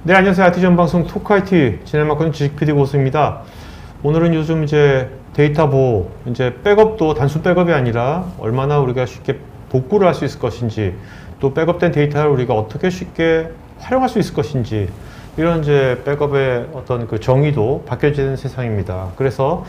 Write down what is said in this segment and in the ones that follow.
네, 안녕하세요. IT 전방송 토크 IT 진행 맡고 있는 지식 PD 고수입니다. 오늘은 요즘 이제 데이터 보호, 이제 백업도 단순 백업이 아니라 얼마나 우리가 쉽게 복구를 할 수 있을 것인지, 또 백업된 데이터를 우리가 어떻게 쉽게 활용할 수 있을 것인지, 이런 이제 백업의 어떤 그 정의도 바뀌어지는 세상입니다. 그래서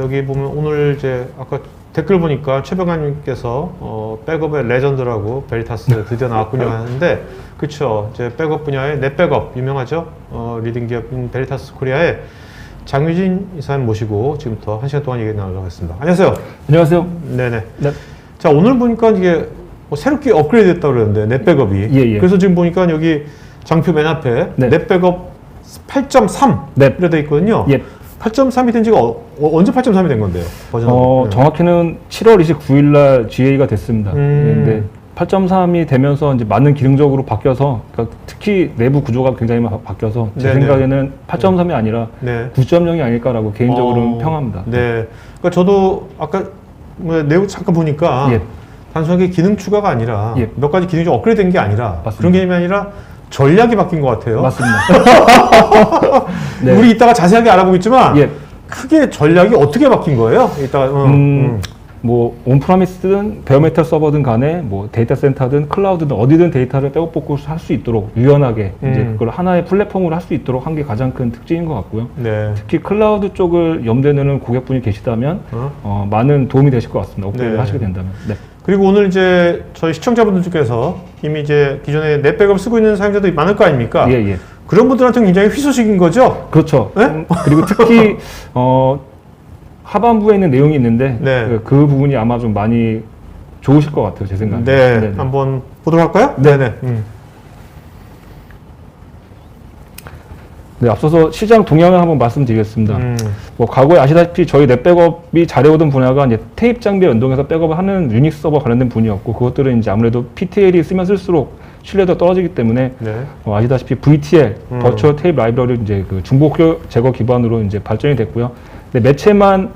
여기 보면 오늘 이제 아까 댓글 보니까 최병관님께서 백업의 레전드라고 베리타스 드디어 나왔군요 하는데, 그쵸, 이제 백업 분야의 넷백업 유명하죠. 리딩 기업인 베리타스 코리아의 장유진 이사님 모시고 지금부터 1시간 동안 얘기 나누도록 하겠습니다. 안녕하세요. 안녕하세요. 네네. 네. 자, 오늘 보니까 이게 새롭게 업그레이드 됐다고 그러는데 넷백업이. 예. 그래서 지금 보니까 여기 장표 맨 앞에 네. 넷백업 8.3 네. 이렇게 돼 있거든요. 예. 8.3이 된 지가 언제 8.3이 된 건데요? 버전. 정확히는 7월 29일 날 GA가 됐습니다. 근데 8.3이 되면서 이제 많은 기능적으로 바뀌어서, 그러니까 특히 내부 구조가 굉장히 바뀌어서 제 네네. 생각에는 8.3이 아니라 네. 9.0이 아닐까라고 개인적으로는 평합니다. 네. 그러니까 저도 아까 내용 잠깐 보니까 예. 단순하게 기능 추가가 아니라 예. 몇 가지 기능이 좀 업그레이드 된 게 아니라 맞습니다. 그런 개념이 아니라 전략이 바뀐 것 같아요. 맞습니다. 네. 우리 이따가 자세하게 알아보겠지만 예. 크게 전략이 어떻게 바뀐 거예요? 이따가 뭐 온프라미스든 베어메탈 서버든 간에 뭐 데이터 센터든 클라우드든 어디든 데이터를 백업 복구를 할 수 있도록 유연하게 이제 그걸 하나의 플랫폼으로 할 수 있도록 한 게 가장 큰 특징인 것 같고요. 네. 특히 클라우드 쪽을 염두에 두는 고객분이 계시다면 많은 도움이 되실 것 같습니다. 업그레이드 네. 하시게 된다면. 네. 그리고 오늘 이제 저희 시청자분들 중에서 이미 이제 기존에 넷백업 쓰고 있는 사용자들이 많을 거 아닙니까? 예. 그런 분들한테는 굉장히 희소식인 거죠? 그렇죠. 네? 그리고 특히 하반부에 있는 내용이 있는데 네. 그 부분이 아마 좀 많이 좋으실 것 같아요. 제 생각에. 네. 네네. 한번 보도록 할까요? 네네. 네, 앞서서 시장 동향을 한번 말씀드리겠습니다. 뭐 과거에 아시다시피 저희 넷백업이 잘해오던 분야가 이제 테이프 장비에 연동해서 백업을 하는 유닉스 서버 관련된 분야였고, 그것들은 이제 아무래도 PTL이 쓰면 쓸수록 신뢰도가 떨어지기 때문에 네. 아시다시피 VTL, 버추얼 테이프 라이브러리 이제 그 중복 제거 기반으로 이제 발전이 됐고요. 근데 매체만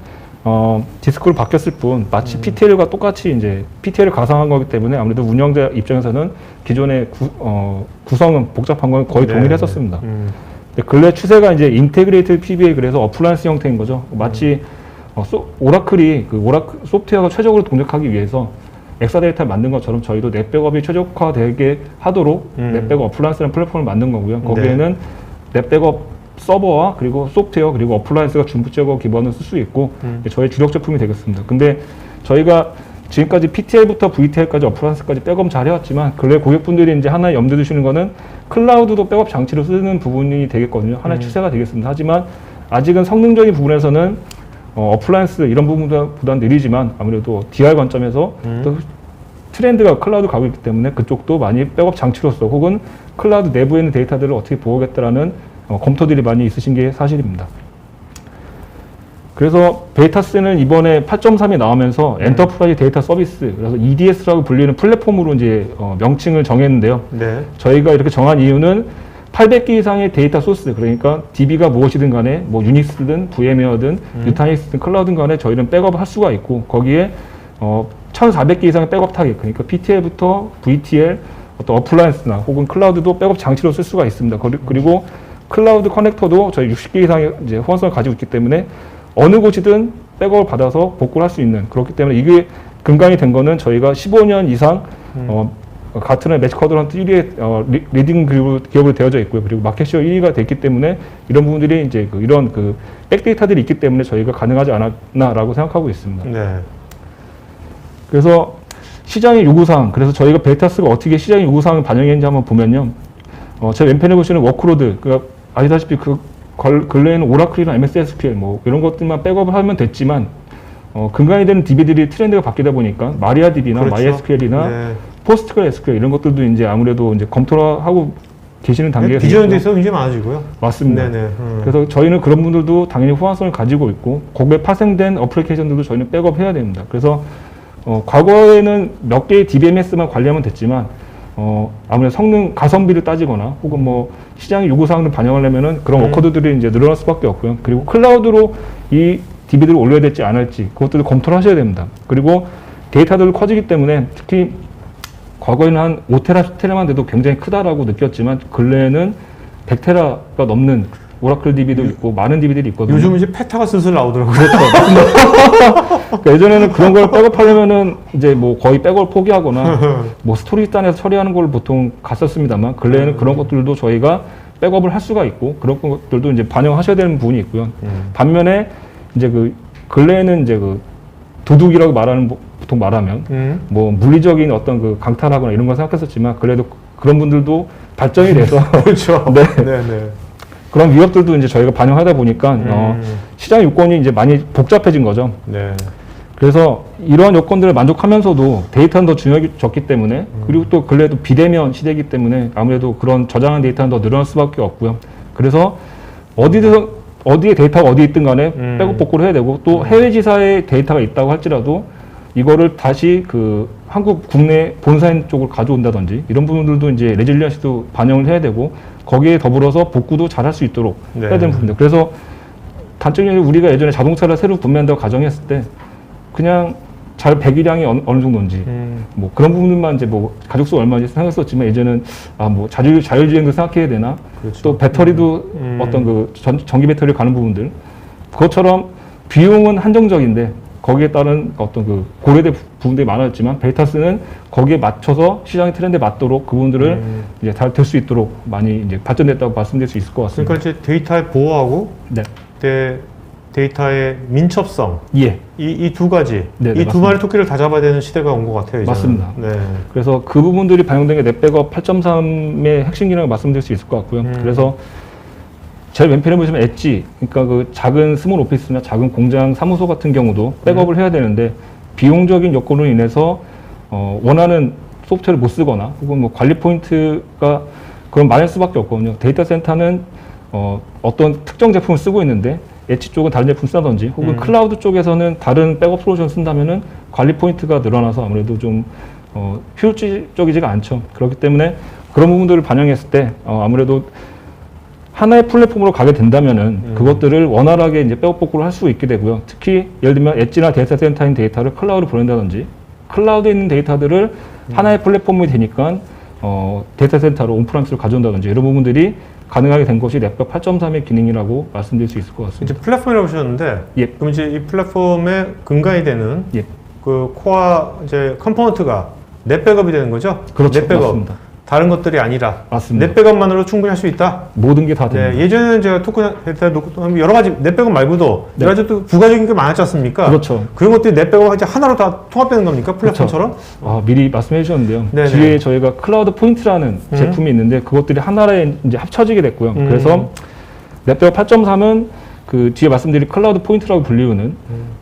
디스크로 바뀌었을 뿐 마치 PTL과 똑같이 이제 PTL을 가상한 거기 때문에 아무래도 운영자 입장에서는 기존의 구성은 복잡한 건 거의 네. 동일했었습니다. 근래 추세가 이제 인테그레이티드 PBA, 그래서 어플라이언스 형태인 거죠. 마치 오라클이 소프트웨어가 최적으로 동작하기 위해서 엑사데이터를 만든 것처럼 저희도 넷백업이 최적화되게 하도록 넷백업 어플라이언스라는 플랫폼을 만든 거고요. 거기에는 넷백업 서버와 그리고 소프트웨어 그리고 어플라이언스가 중부 제거 기반을 쓸 수 있고 저희 주력 제품이 되겠습니다. 근데 저희가 지금까지 PTL부터 VTL까지 어플라이언스까지 백업 잘 해왔지만, 근래 고객분들이 이제 하나 염두에 두시는 거는 클라우드도 백업 장치로 쓰는 부분이 되겠거든요. 하나의 추세가 되겠습니다. 하지만 아직은 성능적인 부분에서는 어플라이언스 이런 부분보다는 느리지만 아무래도 DR 관점에서 또 트렌드가 클라우드 가고 있기 때문에 그쪽도 많이 백업 장치로서 혹은 클라우드 내부에 있는 데이터들을 어떻게 보호하겠다라는 검토들이 많이 있으신 게 사실입니다. 그래서 베이타스는 이번에 8.3이 나오면서 엔터프라이즈 데이터 서비스, 그래서 EDS라고 불리는 플랫폼으로 이제 명칭을 정했는데요. 네. 저희가 이렇게 정한 이유는 800개 이상의 데이터 소스, 그러니까 DB가 무엇이든 간에 뭐 유닉스든 VM웨어든 뉴타닉스든 클라우드든 간에 저희는 백업을 할 수가 있고, 거기에 1,400개 이상의 백업 타겟, 그러니까 PTL부터 VTL, 어떤 어플라이언스나 혹은 클라우드도 백업 장치로 쓸 수가 있습니다. 그리고 클라우드 커넥터도 저희 60개 이상의 이제 호환성을 가지고 있기 때문에 어느 곳이든 백업을 받아서 복구를 할 수 있는, 그렇기 때문에 이게 근간이 된 거는 저희가 15년 이상 가트너 매치 쿼드런트 1위의 리딩 기업으로 되어져 있고요. 그리고 마켓시어 1위가 됐기 때문에 이런 부분들이 이제 이런 백데이터들이 있기 때문에 저희가 가능하지 않았나라고 생각하고 있습니다. 네. 그래서 시장의 요구사항, 그래서 저희가 베타스가 어떻게 시장의 요구사항을 반영했는지 한번 보면요. 제 왼편에 보시는 워크로드, 아시다시피 근래에는 오라클이나 MS SQL 뭐 이런 것들만 백업을 하면 됐지만 근간이 되는 DB들이 트렌드가 바뀌다 보니까 마리아DB나 그렇죠. MySQL이나 네. 포스트그레 SQL 이런 것들도 이제 아무래도 이제 검토를 하고 계시는 단계에서 비전에 대해서 굉장히 많아지고요. 맞습니다. 네네. 그래서 저희는 그런 분들도 당연히 호환성을 가지고 있고, 거기에 파생된 어플리케이션들도 저희는 백업해야 됩니다. 그래서 과거에는 몇 개의 DBMS만 관리하면 됐지만 아무래도 성능 가성비를 따지거나 혹은 뭐 시장의 요구사항을 반영하려면은 그런 워커드들이 이제 늘어날 수밖에 없고요. 그리고 클라우드로 이 DB들을 올려야 될지 안 할지 그것들을 검토를 하셔야 됩니다. 그리고 데이터들이 커지기 때문에 특히 과거에는 한 5테라, 10테라만 돼도 굉장히 크다라고 느꼈지만 근래에는 100테라가 넘는 오라클 DB도 있고 많은 DB들이 있거든요. 요즘 이제 페타가 슬슬 나오더라고요. 그러니까 예전에는 그런 걸 백업하려면은 이제 뭐 거의 백업을 포기하거나 뭐 스토리단에서 처리하는 걸 보통 갔었습니다만 근래에는 그런 것들도 저희가 백업을 할 수가 있고 그런 것들도 이제 반영하셔야 되는 부분이 있고요. 반면에 이제 그 근래에는 이제 그 도둑이라고 말하는 보통 말하면 뭐 물리적인 어떤 그 강탈하거나 이런 걸 생각했었지만 그래도 그런 분들도 발전이 돼서 그렇죠. 네. 네네. 그런 위협들도 이제 저희가 반영하다 보니까 시장 요건이 이제 많이 복잡해진 거죠. 네. 그래서 이러한 요건들을 만족하면서도 데이터는 더 중요해졌기 때문에 그리고 또 근래에도 비대면 시대이기 때문에 아무래도 그런 저장한 데이터는 더 늘어날 수밖에 없고요. 그래서 어디에 데이터가 어디 있든 간에 백업 복구를 해야 되고 또 해외 지사에 데이터가 있다고 할지라도 이거를 다시 그 한국 국내 본사인 쪽을 가져온다든지 이런 부분들도 이제 레질리언시도 반영을 해야 되고 거기에 더불어서 복구도 잘 할 수 있도록 네. 해야 되는 부분들. 그래서 단적으로 우리가 예전에 자동차를 새로 구매한다고 가정했을 때 그냥 잘 배기량이 어느 정도인지 뭐 그런 부분들만 이제 뭐 가족수 얼마인지 생각했었지만 이제는 아 뭐 자율주행도 생각해야 되나 그렇죠. 또 배터리도 어떤 그 전기 배터리 가는 부분들 그것처럼 비용은 한정적인데 거기에 따른 어떤 그 고려될 부분들이 많았지만 베이타스는 거기에 맞춰서 시장의 트렌드에 맞도록 그분들을 이제 잘 될 수 있도록 많이 이제 발전됐다고 말씀드릴 수 있을 것 같습니다. 그러니까 이제 데이터의 보호하고 네. 데이터의 민첩성 예. 이 두 가지 네, 이 두 마리 토끼를 다 잡아야 되는 시대가 온 것 같아요. 이제는. 맞습니다. 네. 그래서 그 부분들이 반영된 게 넷백업 8.3의 핵심 기능을 말씀드릴 수 있을 것 같고요. 그래서 제일 왼편에 보시면 엣지, 그러니까 그 작은 스몰 오피스나 작은 공장 사무소 같은 경우도 백업을 해야 되는데 비용적인 요건으로 인해서 원하는 소프트웨어를 못 쓰거나 혹은 뭐 관리 포인트가 그런 많을 수밖에 없거든요. 데이터 센터는 어떤 특정 제품을 쓰고 있는데 엣지 쪽은 다른 제품 쓰다든지 혹은 클라우드 쪽에서는 다른 백업 솔루션 쓴다면은 관리 포인트가 늘어나서 아무래도 좀 효율적이지가 않죠. 그렇기 때문에 그런 부분들을 반영했을 때 아무래도 하나의 플랫폼으로 가게 된다면은 그것들을 원활하게 이제 백업 복구를 할 수 있게 되고요. 특히 예를 들면 엣지나 데이터 센터인 데이터를 클라우드로 보낸다든지 클라우드에 있는 데이터들을 하나의 플랫폼이 되니까 데이터 센터로 온프라미스로 가져온다든지 이런 부분들이 가능하게 된 것이 넷백 8.3의 기능이라고 말씀드릴 수 있을 것 같습니다. 이제 플랫폼이라고 하셨는데 예. 그럼 이제 이 플랫폼의 근간이 되는 예. 그 코어 이제 컴포넌트가 넷백업이 되는 거죠? 그렇죠. 넷백업. 맞습니다. 다른 것들이 아니라 맞습니다. 넷백업만으로 충분히 할 수 있다. 모든 게 다 됩니다. 네, 예전에는 제가 토큰 데이터 놓고 여러 가지 넷백업 말고도 네. 여러 가지 또 부가적인 게 많았지 않습니까? 그렇죠. 그런 것들이 넷백업 이제 하나로 다 통합되는 겁니까? 플랫폼처럼? 미리 말씀해 주셨는데요. 네네. 뒤에 저희가 클라우드 포인트라는 제품이 있는데 그것들이 하나에 이제 합쳐지게 됐고요. 그래서 넷백업 8.3은 그 뒤에 말씀드린 클라우드 포인트라고 불리우는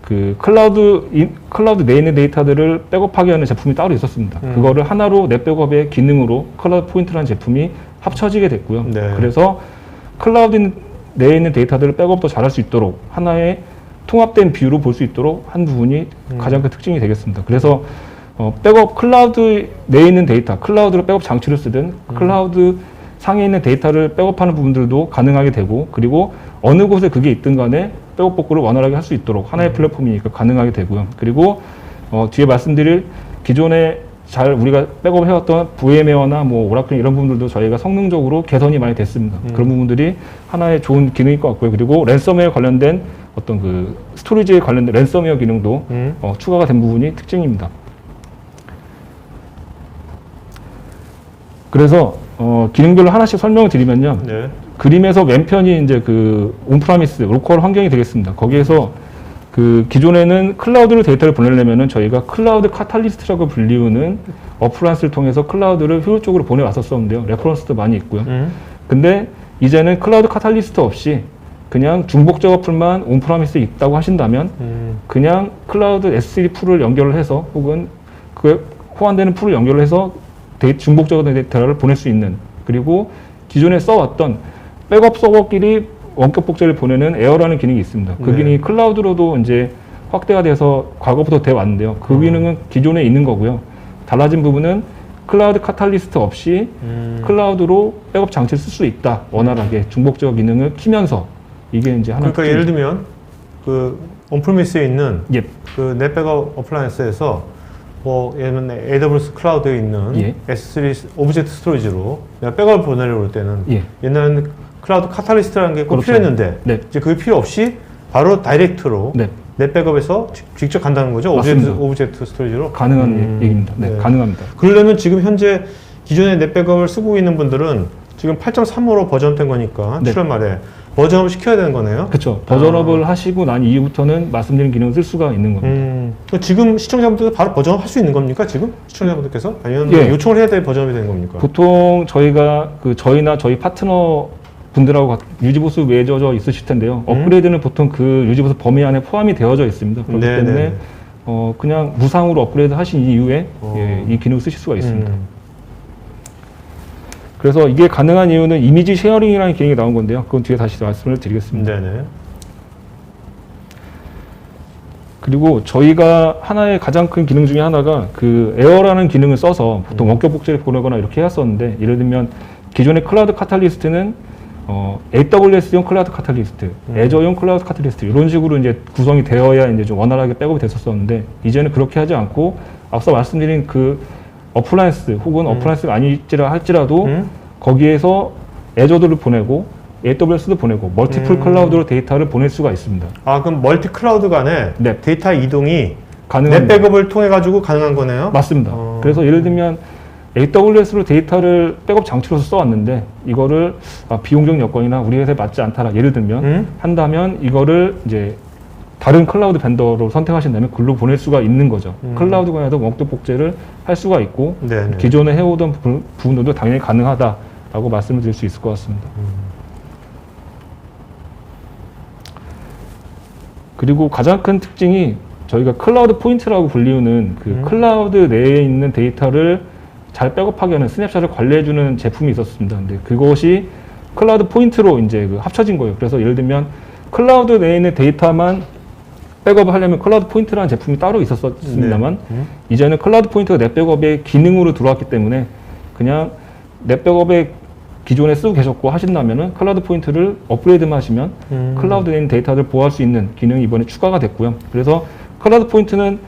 그 클라우드 내에 있는 데이터들을 백업하게 하는 제품이 따로 있었습니다. 그거를 하나로 넷백업의 기능으로 클라우드 포인트라는 제품이 합쳐지게 됐고요. 네. 그래서 클라우드 내에 있는 데이터들을 백업도 잘할 수 있도록 하나의 통합된 뷰로 볼 수 있도록 한 부분이 가장 큰 특징이 되겠습니다. 그래서 백업 클라우드 내에 있는 데이터, 클라우드로 백업 장치를 쓰든 클라우드 상에 있는 데이터를 백업하는 부분들도 가능하게 되고 그리고 어느 곳에 그게 있든 간에 백업 복구를 원활하게 할 수 있도록 하나의 플랫폼이니까 가능하게 되고요. 그리고 뒤에 말씀드릴 기존에 잘 우리가 백업 해왔던 VMware나 뭐 오라클 이런 부분들도 저희가 성능적으로 개선이 많이 됐습니다. 그런 부분들이 하나의 좋은 기능일 것 같고요. 그리고 랜섬웨어 관련된 어떤 그 스토리지에 관련된 랜섬웨어 기능도 추가가 된 부분이 특징입니다. 그래서 기능별로 하나씩 설명을 드리면요. 네. 그림에서 왼편이 이제 그 온프라미스 로컬 환경이 되겠습니다. 거기에서 그 기존에는 클라우드로 데이터를 보내려면은 저희가 클라우드 카탈리스트라고 불리우는 어플란스를 통해서 클라우드를 효율적으로 보내왔었었는데요. 레퍼런스도 많이 있고요. 근데 이제는 클라우드 카탈리스트 없이 그냥 중복적 어플만 온프라미스에 있다고 하신다면 그냥 클라우드 S3 풀을 연결을 해서 혹은 그 호환되는 풀을 연결을 해서 중복적인 데이터를 보낼 수 있는 그리고 기존에 써왔던 백업 서버끼리 원격 복제를 보내는 에어라는 기능이 있습니다. 그 네. 기능이 클라우드로도 이제 확대가 돼서 과거부터 돼 왔는데요. 그 기능은 기존에 있는 거고요. 달라진 부분은 클라우드 카탈리스트 없이 클라우드로 백업 장치를 쓸 수 있다. 원활하게 중복적 기능을 키면서 이게 이제 하나. 그러니까 예를 들면 그 온프리미스에 있는 예. 그 넷백업 어플라이언스에서 뭐 예를 들면 AWS 클라우드에 있는 예. S3 오브젝트 스토리지로 내가 백업을 보내려고 할 때는 예. 옛날에는 클라우드 카탈리스트라는 게 꼭 그렇죠. 필요했는데 네. 이제 그게 필요 없이 바로 다이렉트로 네. 내 백업에서 직접 간다는 거죠. 맞습니다. 오브젝트 스토리지로. 가능한 얘기입니다. 네, 네. 가능합니다. 그러려면 지금 현재 기존의 넷 백업을 쓰고 있는 분들은 지금 8.3으로 버전된 거니까 네. 7월 말에 버전업 시켜야 되는 거네요. 그렇죠. 버전업을 하시고 난 이후부터는 말씀드린 기능을 쓸 수가 있는 겁니다. 그럼 지금 시청자분들 바로 버전업 할 수 있는 겁니까? 지금 시청자분들께서 아니면 예. 요청을 해야 될 버전업이 되는 겁니까? 보통 저희가 저희나 저희 파트너 분들하고 유지보수 맺어져 있으실 텐데요. 업그레이드는 보통 그 유지보수 범위 안에 포함이 되어져 있습니다. 그렇기 네, 때문에 네. 그냥 무상으로 업그레이드 하신 이후에 예, 이 기능을 쓰실 수가 있습니다. 그래서 이게 가능한 이유는 이미지 쉐어링이라는 기능이 나온 건데요. 그건 뒤에 다시 말씀을 드리겠습니다. 네네. 그리고 저희가 하나의 가장 큰 기능 중에 하나가 그 에어라는 기능을 써서 보통 원격 복제를 보내거나 이렇게 해왔었는데, 예를 들면 기존의 클라우드 카탈리스트는 AWS용 클라우드 카탈리스트, 애저용 클라우드 카탈리스트 이런 식으로 이제 구성이 되어야 이제 좀 원활하게 백업이 됐었었는데, 이제는 그렇게 하지 않고 앞서 말씀드린 그 어플라이언스 혹은 어플라이언스가 아니지라 할지라도 거기에서 애저들을 보내고 AWS도 보내고 멀티플 클라우드로 데이터를 보낼 수가 있습니다. 아, 그럼 멀티 클라우드 간에 네. 데이터 이동이 가능합니다. 넷 백업을 통해 가지고 가능한 거네요? 맞습니다. 그래서 예를 들면 AWS로 데이터를 백업 장치로서 써왔는데 이거를 비용적 여건이나 우리 회사에 맞지 않다라 예를 들면 한다면 이거를 이제 다른 클라우드 벤더로 선택하신다면 글로 보낼 수가 있는 거죠. 클라우드 간에도 원격 복제를 할 수가 있고 네네. 기존에 해오던 부분들도 당연히 가능하다라고 말씀을 드릴 수 있을 것 같습니다. 그리고 가장 큰 특징이 저희가 클라우드 포인트라고 불리우는 그 클라우드 내에 있는 데이터를 잘 백업하게 하는 스냅샷을 관리해주는 제품이 있었습니다. 근데 그것이 클라우드 포인트로 이제 그 합쳐진 거예요. 그래서 예를 들면 클라우드 내에 있는 데이터만 백업을 하려면 클라우드 포인트라는 제품이 따로 있었습니다만 이제는 클라우드 포인트가 넷 백업의 기능으로 들어왔기 때문에 그냥 넷 백업에 기존에 쓰고 계셨고 하신다면은 클라우드 포인트를 업그레이드만 하시면 클라우드에 있는 데이터를 보호할 수 있는 기능이 이번에 추가가 됐고요. 그래서 클라우드 포인트는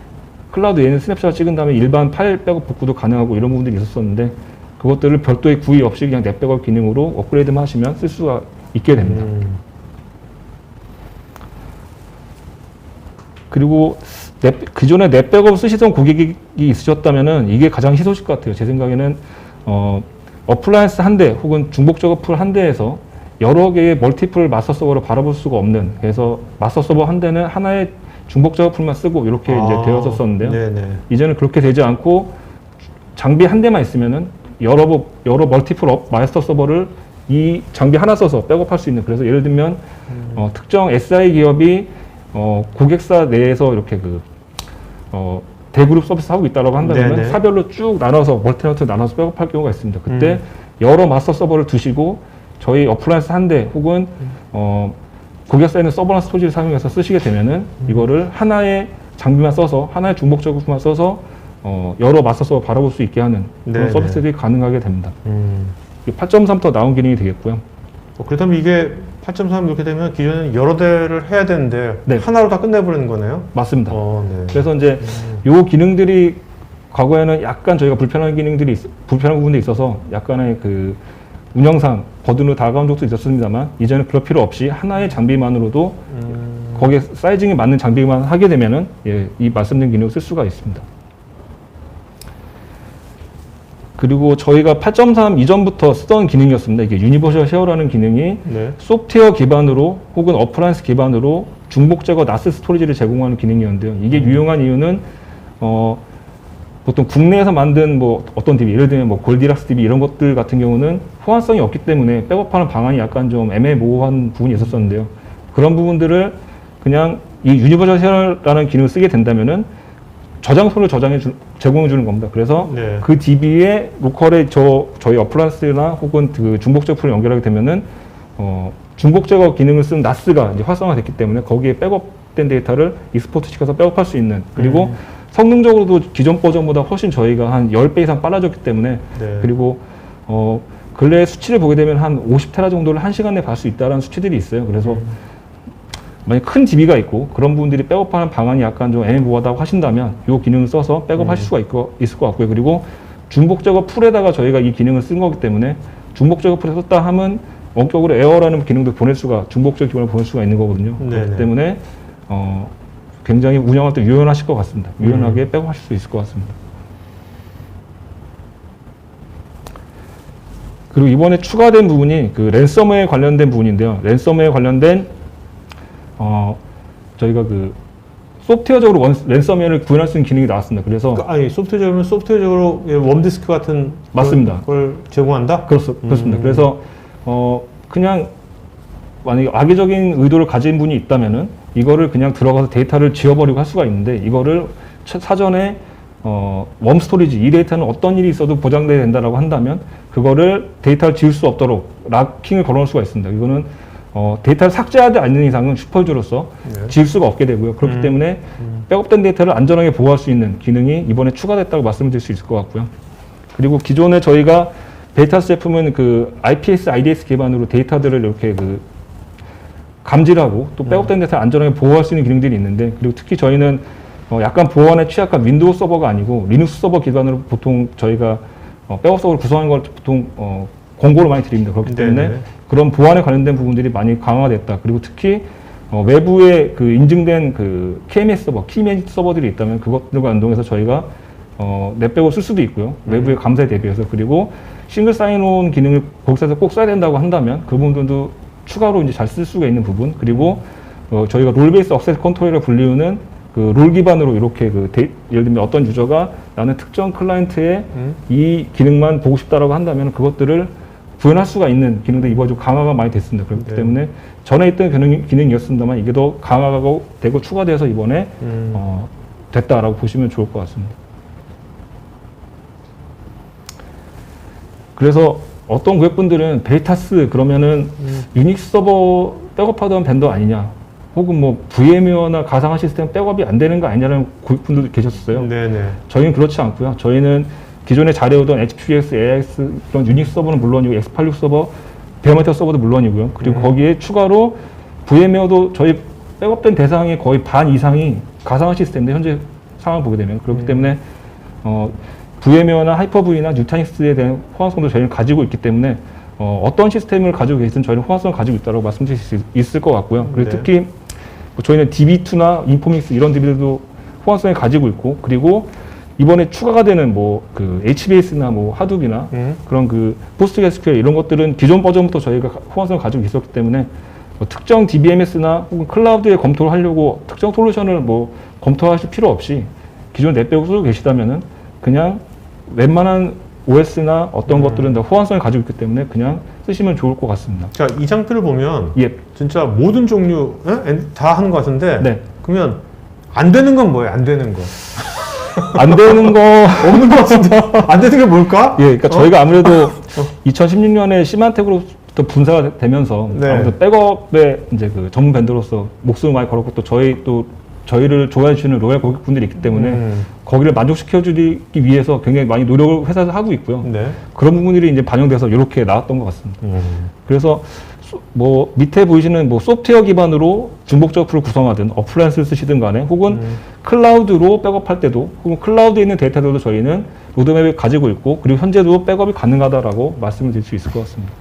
클라우드에 있는 스냅샷을 찍은 다음에 일반 파일 백업 복구도 가능하고 이런 부분들이 있었었는데 그것들을 별도의 구입 없이 그냥 넷 백업 기능으로 업그레이드만 하시면 쓸 수가 있게 됩니다. 그리고 기존에 넷 백업 쓰시던 고객이 있으셨다면은 이게 가장 희소식 같아요. 제 생각에는 어플라이언스 한 대 혹은 중복적 어플 한 대에서 여러 개의 멀티플 마스터 서버를 바라볼 수가 없는, 그래서 마스터 서버 한 대는 하나의 중복적 어플만 쓰고 이렇게 이제 되었었는데요. 네네. 이제는 그렇게 되지 않고 장비 한 대만 있으면은 여러 멀티플 마스터 서버를 이 장비 하나 써서 백업할 수 있는, 그래서 예를 들면 특정 SI 기업이 고객사 내에서 이렇게 대그룹 서비스 하고 있다고 한다면 네네. 사별로 쭉 나눠서 멀티너트 나눠서 백업할 경우가 있습니다. 그때 여러 마스터 서버를 두시고 저희 어플라이언스 한 대 혹은 고객사에 있는 서버나 스토리지를 사용해서 쓰시게 되면은 이거를 하나의 장비만 써서 하나의 중복적 어플만 써서 여러 마스터 서버 바라볼 수 있게 하는 그런 네네. 서비스들이 가능하게 됩니다. 8.3부터 나온 기능이 되겠고요. 그렇다면 이게 8.3 이렇게 되면 기존에는 여러 대를 해야 되는데 네. 하나로 다 끝내버리는 거네요? 맞습니다. 네. 그래서 이제 요 기능들이 과거에는 약간 저희가 불편한 부분들이 있어서 약간의 그 운영상 버든으로 다가온 적도 있었습니다만 이제는 그럴 필요 없이 하나의 장비만으로도 거기에 사이징에 맞는 장비만 하게 되면은 이 말씀드린 기능을 쓸 수가 있습니다. 그리고 저희가 8.3 이전부터 쓰던 기능이었습니다. 이게 유니버셜 쉐어라는 기능이 네. 소프트웨어 기반으로 혹은 어플라이언스 기반으로 중복 제거 나스 스토리지를 제공하는 기능이었는데요. 이게 유용한 이유는 보통 국내에서 만든 어떤 DB, 예를 들면 골디락스 DB 이런 것들 같은 경우는 호환성이 없기 때문에 백업하는 방안이 약간 좀 애매모호한 부분이 있었었는데요. 그런 부분들을 그냥 이 유니버셜 쉐어라는 기능을 쓰게 된다면은 저장소를 제공해 주는 겁니다. 그래서 네. 그 DB에 로컬에 저희 어플라이언스나 혹은 그 중복적 어플을 연결하게 되면은 중복 제거 기능을 쓴 나스가 이제 활성화됐기 때문에 거기에 백업된 데이터를 익스포트 시켜서 백업할 수 있는, 그리고 성능적으로도 기존 버전보다 훨씬 저희가 한 10배 이상 빨라졌기 때문에 네. 그리고 근래 수치를 보게 되면 한 50테라 정도를 1시간 내에 갈 수 있다는 수치들이 있어요. 그래서 만약 큰 DB가 있고 그런 분들이 백업하는 방안이 약간 좀 애매모호하다고 하신다면 이 기능을 써서 백업하실 수가 있을 것 같고요. 그리고 중복 작업 풀에다가 저희가 이 기능을 쓴 거기 때문에 중복 작업 풀에 썼다 하면 원격으로 에어라는 기능도 보낼 수가 중복적 기능을 보낼 수가 있는 거거든요. 네네. 그렇기 때문에 굉장히 운영할 때 유연하실 것 같습니다. 유연하게 백업하실 수 있을 것 같습니다. 그리고 이번에 추가된 부분이 그 랜섬웨어에 관련된 부분인데요. 랜섬웨어에 관련된 저희가 그 소프트웨어적으로 랜섬웨어를 구현할 수 있는 기능이 나왔습니다. 그래서 아니 소프트웨어적으로 웜디스크 같은 맞습니다. 걸 제공한다? 그렇습니다. 그래서 그냥 만약에 악의적인 의도를 가진 분이 있다면은 이거를 그냥 들어가서 데이터를 지워버리고 할 수가 있는데 이거를 사전에 웜 스토리지 이 데이터는 어떤 일이 있어도 보장돼야 된다라고 한다면 그거를 데이터를 지울 수 없도록 락킹을 걸어놓을 수가 있습니다. 이거는 데이터를 삭제하지 않는 이상은 슈퍼유저로서 네. 지울 수가 없게 되고요. 그렇기 때문에 백업된 데이터를 안전하게 보호할 수 있는 기능이 이번에 추가됐다고 말씀드릴 수 있을 것 같고요. 그리고 기존에 저희가 데이터스 제품은 그 IPS, IDS 기반으로 데이터들을 이렇게 그 감지하고 또 백업된 데이터를 안전하게 보호할 수 있는 기능들이 있는데 그리고 특히 저희는 약간 보안에 취약한 윈도우 서버가 아니고 리눅스 서버 기반으로 보통 저희가 백업 서버를 구성하는 걸 보통 권고를 많이 드립니다. 그렇기 때문에 네네. 그런 보안에 관련된 부분들이 많이 강화됐다. 그리고 특히 외부에 그 인증된 그 KMS 서버, 키매니지 서버들이 있다면 그것들과 연동해서 저희가 넷백을 쓸 수도 있고요. 외부의 감사에 대비해서 그리고 싱글 사인온 기능을 거기서 꼭 써야 된다고 한다면 그 부분들도 추가로 이제 잘 쓸 수가 있는 부분 그리고 저희가 롤 베이스 억세스 컨트롤이라 불리우는 그 롤 기반으로 이렇게 예를 들면 어떤 유저가 나는 특정 클라이언트의 이 기능만 보고 싶다라고 한다면 그것들을 구현할 수가 있는 기능도 이번에 좀 강화가 많이 됐습니다. 그렇기 네. 때문에 전에 있던 기능이었습니다만 이게 더 강화가 되고 추가돼서 이번에 됐다라고 보시면 좋을 것 같습니다. 그래서 어떤 고객분들은 베이타스 그러면은 유닉스 서버 백업하던 벤더 아니냐 혹은 뭐 VMware나 가상화 시스템 백업이 안 되는 거 아니냐는 고객분들도 계셨어요. 네네. 저희는 그렇지 않고요. 저희는 기존에 잘해오던 HPX, AIX 그런 유닉스 서버는 물론이고 X86 서버, 베어메탈 서버도 물론이고요. 그리고 거기에 추가로 VMware도 저희 백업된 대상의 거의 반 이상이 가상화 시스템인데 현재 상황을 보게 되면 그렇기 때문에 VMware나 하이퍼V나 뉴타닉스에 대한 호환성도 저희는 가지고 있기 때문에 어떤 시스템을 가지고 계시든 저희는 호환성을 가지고 있다고 말씀드릴 수 있을 것 같고요. 그리고 네. 특히 저희는 DB2나 인포믹스 이런 DB들도 호환성을 가지고 있고 그리고 이번에 추가가 되는 뭐 그 HBAS나 뭐 하둡이나 그런 그 포스트그레스QL 이런 것들은 기존 버전부터 저희가 호환성을 가지고 있었기 때문에 특정 DBMS나 혹은 클라우드에 검토를 하려고 특정 솔루션을 뭐 검토하실 필요 없이 기존 넷백을 쓰고 계시다면은 그냥 웬만한 OS나 어떤 것들은 다 호환성을 가지고 있기 때문에 그냥 쓰시면 좋을 것 같습니다. 자, 이 장표를 보면 예. 진짜 모든 종류 다 하는 것 같은데 네. 그러면 안 되는 건 뭐예요? 안 되는 거. 안 되는 거 없는 것 같은데 안 되는 게 뭘까? 예, 그러니까 저희가 아무래도 2016년에 시만텍으로부터 분사가 되면서 네. 아무래도 백업에 이제 그 전문 밴드로서 목숨을 많이 걸었고 또 저희를 좋아해 주시는 로얄 고객분들이 있기 때문에 거기를 만족시켜 주기 위해서 굉장히 많이 노력을 회사에서 하고 있고요. 네. 그런 부분들이 이제 반영돼서 이렇게 나왔던 것 같습니다. 그래서 뭐 밑에 보이시는 뭐 소프트웨어 기반으로 중복적 어플을 구성하든 어플라이언스를 쓰시든 간에 혹은 클라우드로 백업할 때도 혹은 클라우드에 있는 데이터들도 저희는 로드맵을 가지고 있고 그리고 현재도 백업이 가능하다라고 말씀을 드릴 수 있을 것 같습니다.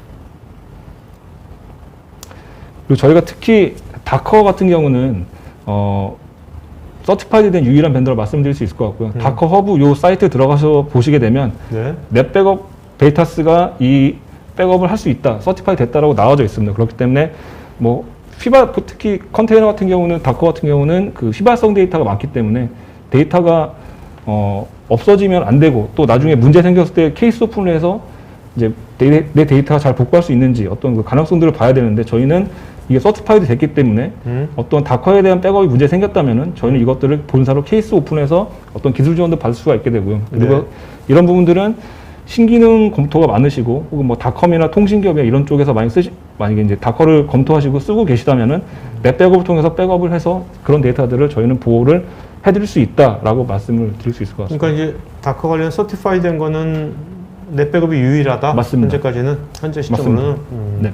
그리고 저희가 특히 다커 같은 경우는 서티파이드 된 유일한 벤더로 말씀드릴 수 있을 것 같고요. 다커 허브 요 사이트 들어가서 보시게 되면 네. 넷백업 베이타스가 이 백업을 할 수 있다, 서티파이 됐다라고 나와져 있습니다. 그렇기 때문에 뭐 특히 컨테이너 같은 경우는 다커 같은 경우는 그 휘발성 데이터가 많기 때문에 데이터가 없어지면 안 되고 또 나중에 문제 생겼을 때 케이스 오픈을 해서 이제 내 데이터가 잘 복구할 수 있는지 어떤 그 가능성들을 봐야 되는데 저희는 이게 서티파이드 됐기 때문에 어떤 다커에 대한 백업이 문제 생겼다면은 저희는 이것들을 본사로 케이스 오픈해서 어떤 기술 지원도 받을 수가 있게 되고요. 그리고 네. 이런 부분들은 신기능 검토가 많으시고 혹은 뭐 다컴이나 통신기업이나 이런 쪽에서 만약에 이제 다커를 검토하시고 쓰고 계시다면은 넷백업을 통해서 백업을 해서 그런 데이터들을 저희는 보호를 해드릴 수 있다라고 말씀을 드릴 수 있을 것 같습니다. 그러니까 이제 다커 관련 서티파이 된 거는 넷백업이 유일하다. 맞습니다. 현재 시점으로는. 네.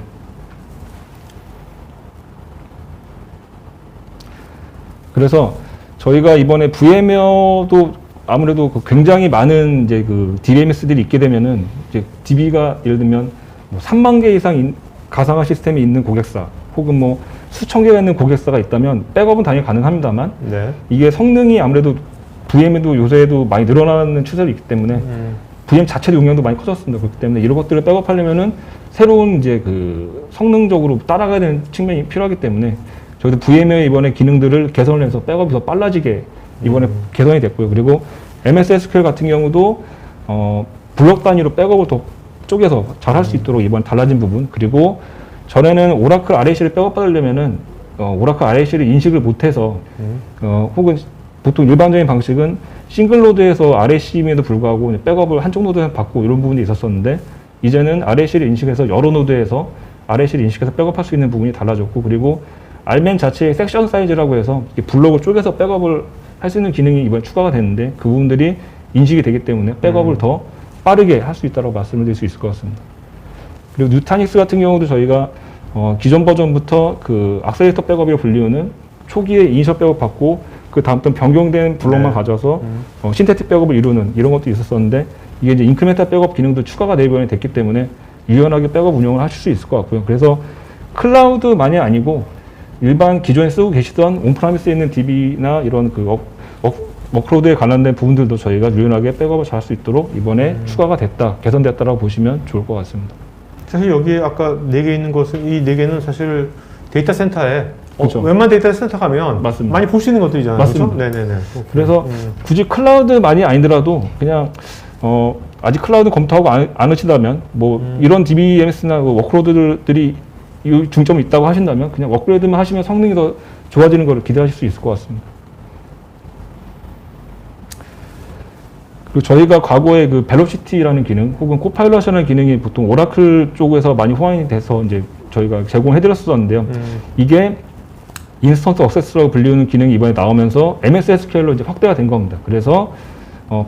그래서 저희가 이번에 VMware도 아무래도 그 굉장히 많은 이제 그 DBMS들이 있게 되면은 이제 DB가 예를 들면 뭐 3만 개 이상 가상화 시스템이 있는 고객사 혹은 뭐 수천 개가 있는 고객사가 있다면 백업은 당연히 가능합니다만 네. 이게 성능이 아무래도 VM에도 요새도 많이 늘어나는 추세가 있기 때문에 VM 자체도 용량도 많이 커졌습니다. 그렇기 때문에 이런 것들을 백업하려면은 새로운 이제 그 성능적으로 따라가야 되는 측면이 필요하기 때문에 저희도 VMware 이번에 기능들을 개선을 해서 백업이 더 빨라지게 이번에 개선이 됐고요. 그리고 MS SQL 같은 경우도 블록 단위로 백업을 더 쪼개서 잘 할 수 있도록 이번 달라진 부분, 그리고 전에는 오라클 RAC를 백업받으려면은 오라클 RAC를 인식을 못해서 혹은 보통 일반적인 방식은 싱글로드에서 RAC임에도 불구하고 백업을 한쪽 노드에 받고 이런 부분이 있었었는데, 이제는 RAC를 인식해서 여러 노드에서 RAC를 인식해서 백업할 수 있는 부분이 달라졌고, 그리고 알멘 자체의 섹션 사이즈라고 해서 블록을 쪼개서 백업을 할 수 있는 기능이 이번에 추가가 됐는데, 그 부분들이 인식이 되기 때문에 백업을 더 빠르게 할 수 있다고 말씀을 드릴 수 있을 것 같습니다. 그리고 뉴타닉스 같은 경우도 저희가 기존 버전부터 그 악셀레이터 백업이라고 불리우는 초기에 이니셜 백업 받고 그 다음부터 변경된 블록만 가져와서 신테틱 백업을 이루는 이런 것도 있었었는데, 이게 이제 인크리멘탈 백업 기능도 추가가 이번에 됐기 때문에 유연하게 백업 운영을 하실 수 있을 것 같고요. 그래서 클라우드만이 아니고 일반 기존에 쓰고 계시던 온프라미스에 있는 DB나 이런 그 워크로드에 관련된 부분들도 저희가 유연하게 백업을 잘 할 수 있도록 이번에 추가가 됐다, 개선됐다라고 보시면 좋을 것 같습니다. 사실 여기 아까 4개 있는 것은, 이 4개는 사실 데이터 센터에 그렇죠. 웬만한 데이터 센터 가면 맞습니다. 많이 볼 수 있는 것들이잖아요. 맞습니다. 그렇죠? 네네네. 그래서 굳이 클라우드만이 아니더라도 그냥 아직 클라우드 검토하고 않으시다면 뭐 이런 DBMS나 워크로드들이 이 중점이 있다고 하신다면 그냥 업그레이드만 하시면 성능이 더 좋아지는 걸 기대하실 수 있을 것 같습니다. 그리고 저희가 과거에 그 벨로시티라는 기능 혹은 코파일럿이라는 기능이 보통 오라클 쪽에서 많이 호환이 돼서 이제 저희가 제공해드렸었는데요. 이게 인스턴스 액세스라고 불리우는 기능이 이번에 나오면서 MS SQL로 이제 확대가 된 겁니다. 그래서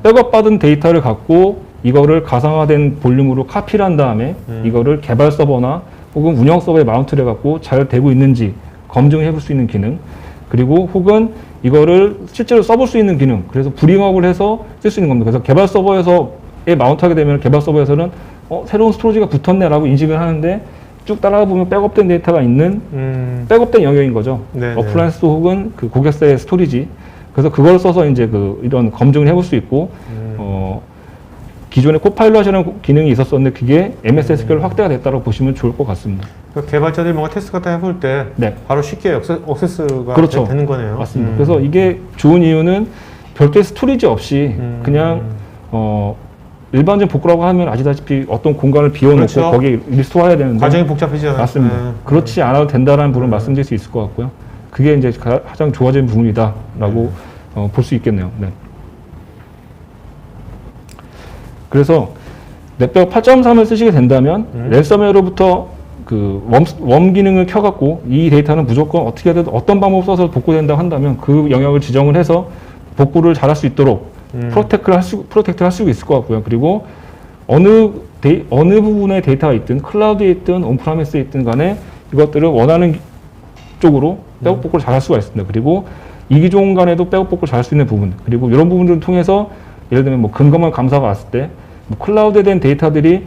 백업 받은 데이터를 갖고 이거를 가상화된 볼륨으로 카피를 한 다음에 이거를 개발 서버나 혹은 운영 서버에 마운트를 해갖고 잘 되고 있는지 검증해 볼 수 있는 기능, 그리고 혹은 이거를 실제로 써볼 수 있는 기능, 그래서 브링업을 해서 쓸 수 있는 겁니다. 그래서 개발 서버에서에 마운트하게 되면 개발 서버에서는 새로운 스토리지가 붙었네 라고 인식을 하는데, 쭉 따라가 보면 백업된 데이터가 있는 백업된 영역인 거죠. 어플라이언스 혹은 그 고객사의 스토리지. 그래서 그걸 써서 이제 이런 검증을 해볼 수 있고, 기존에 코파일럿이라는 기능이 있었었는데 그게 MS SQL 확대가 됐다고 보시면 좋을 것 같습니다. 그러니까 개발자들이 뭔가 테스트 같은 거 해볼 때 바로 쉽게 액세스가 그렇죠. 되는 거네요. 맞습니다. 그래서 이게 좋은 이유는 별도의 스토리지 없이 그냥 일반적인 복구라고 하면 아시다시피 어떤 공간을 비워놓고 그렇죠. 거기에 리스토어해야 되는데 과정이 복잡해지잖아요. 맞습니다. 그렇지 않아도 된다는 부분을 말씀드릴 수 있을 것 같고요. 그게 이제 가장 좋아진 부분이다라고 볼 수 있겠네요. 네. 그래서 넷백업 8.3을 쓰시게 된다면 랜섬웨어로부터 그 웜 기능을 켜갖고 이 데이터는 무조건 어떻게든 어떤 방법을 써서 복구된다고 한다면 그 영역을 지정을 해서 복구를 잘할 수 있도록 프로텍트를 할 수 있을 것 같고요. 그리고 어느 부분의 데이터가 있든 클라우드에 있든 온프라미스에 있든 간에 이것들을 원하는 쪽으로 백업 복구를 잘 할 수가 있습니다. 그리고 이기종 간에도 백업 복구를 잘 할 수 있는 부분, 그리고 이런 부분들을 통해서 예를 들면 뭐 근거만 감사가 왔을 때 뭐 클라우드에 대한 데이터들이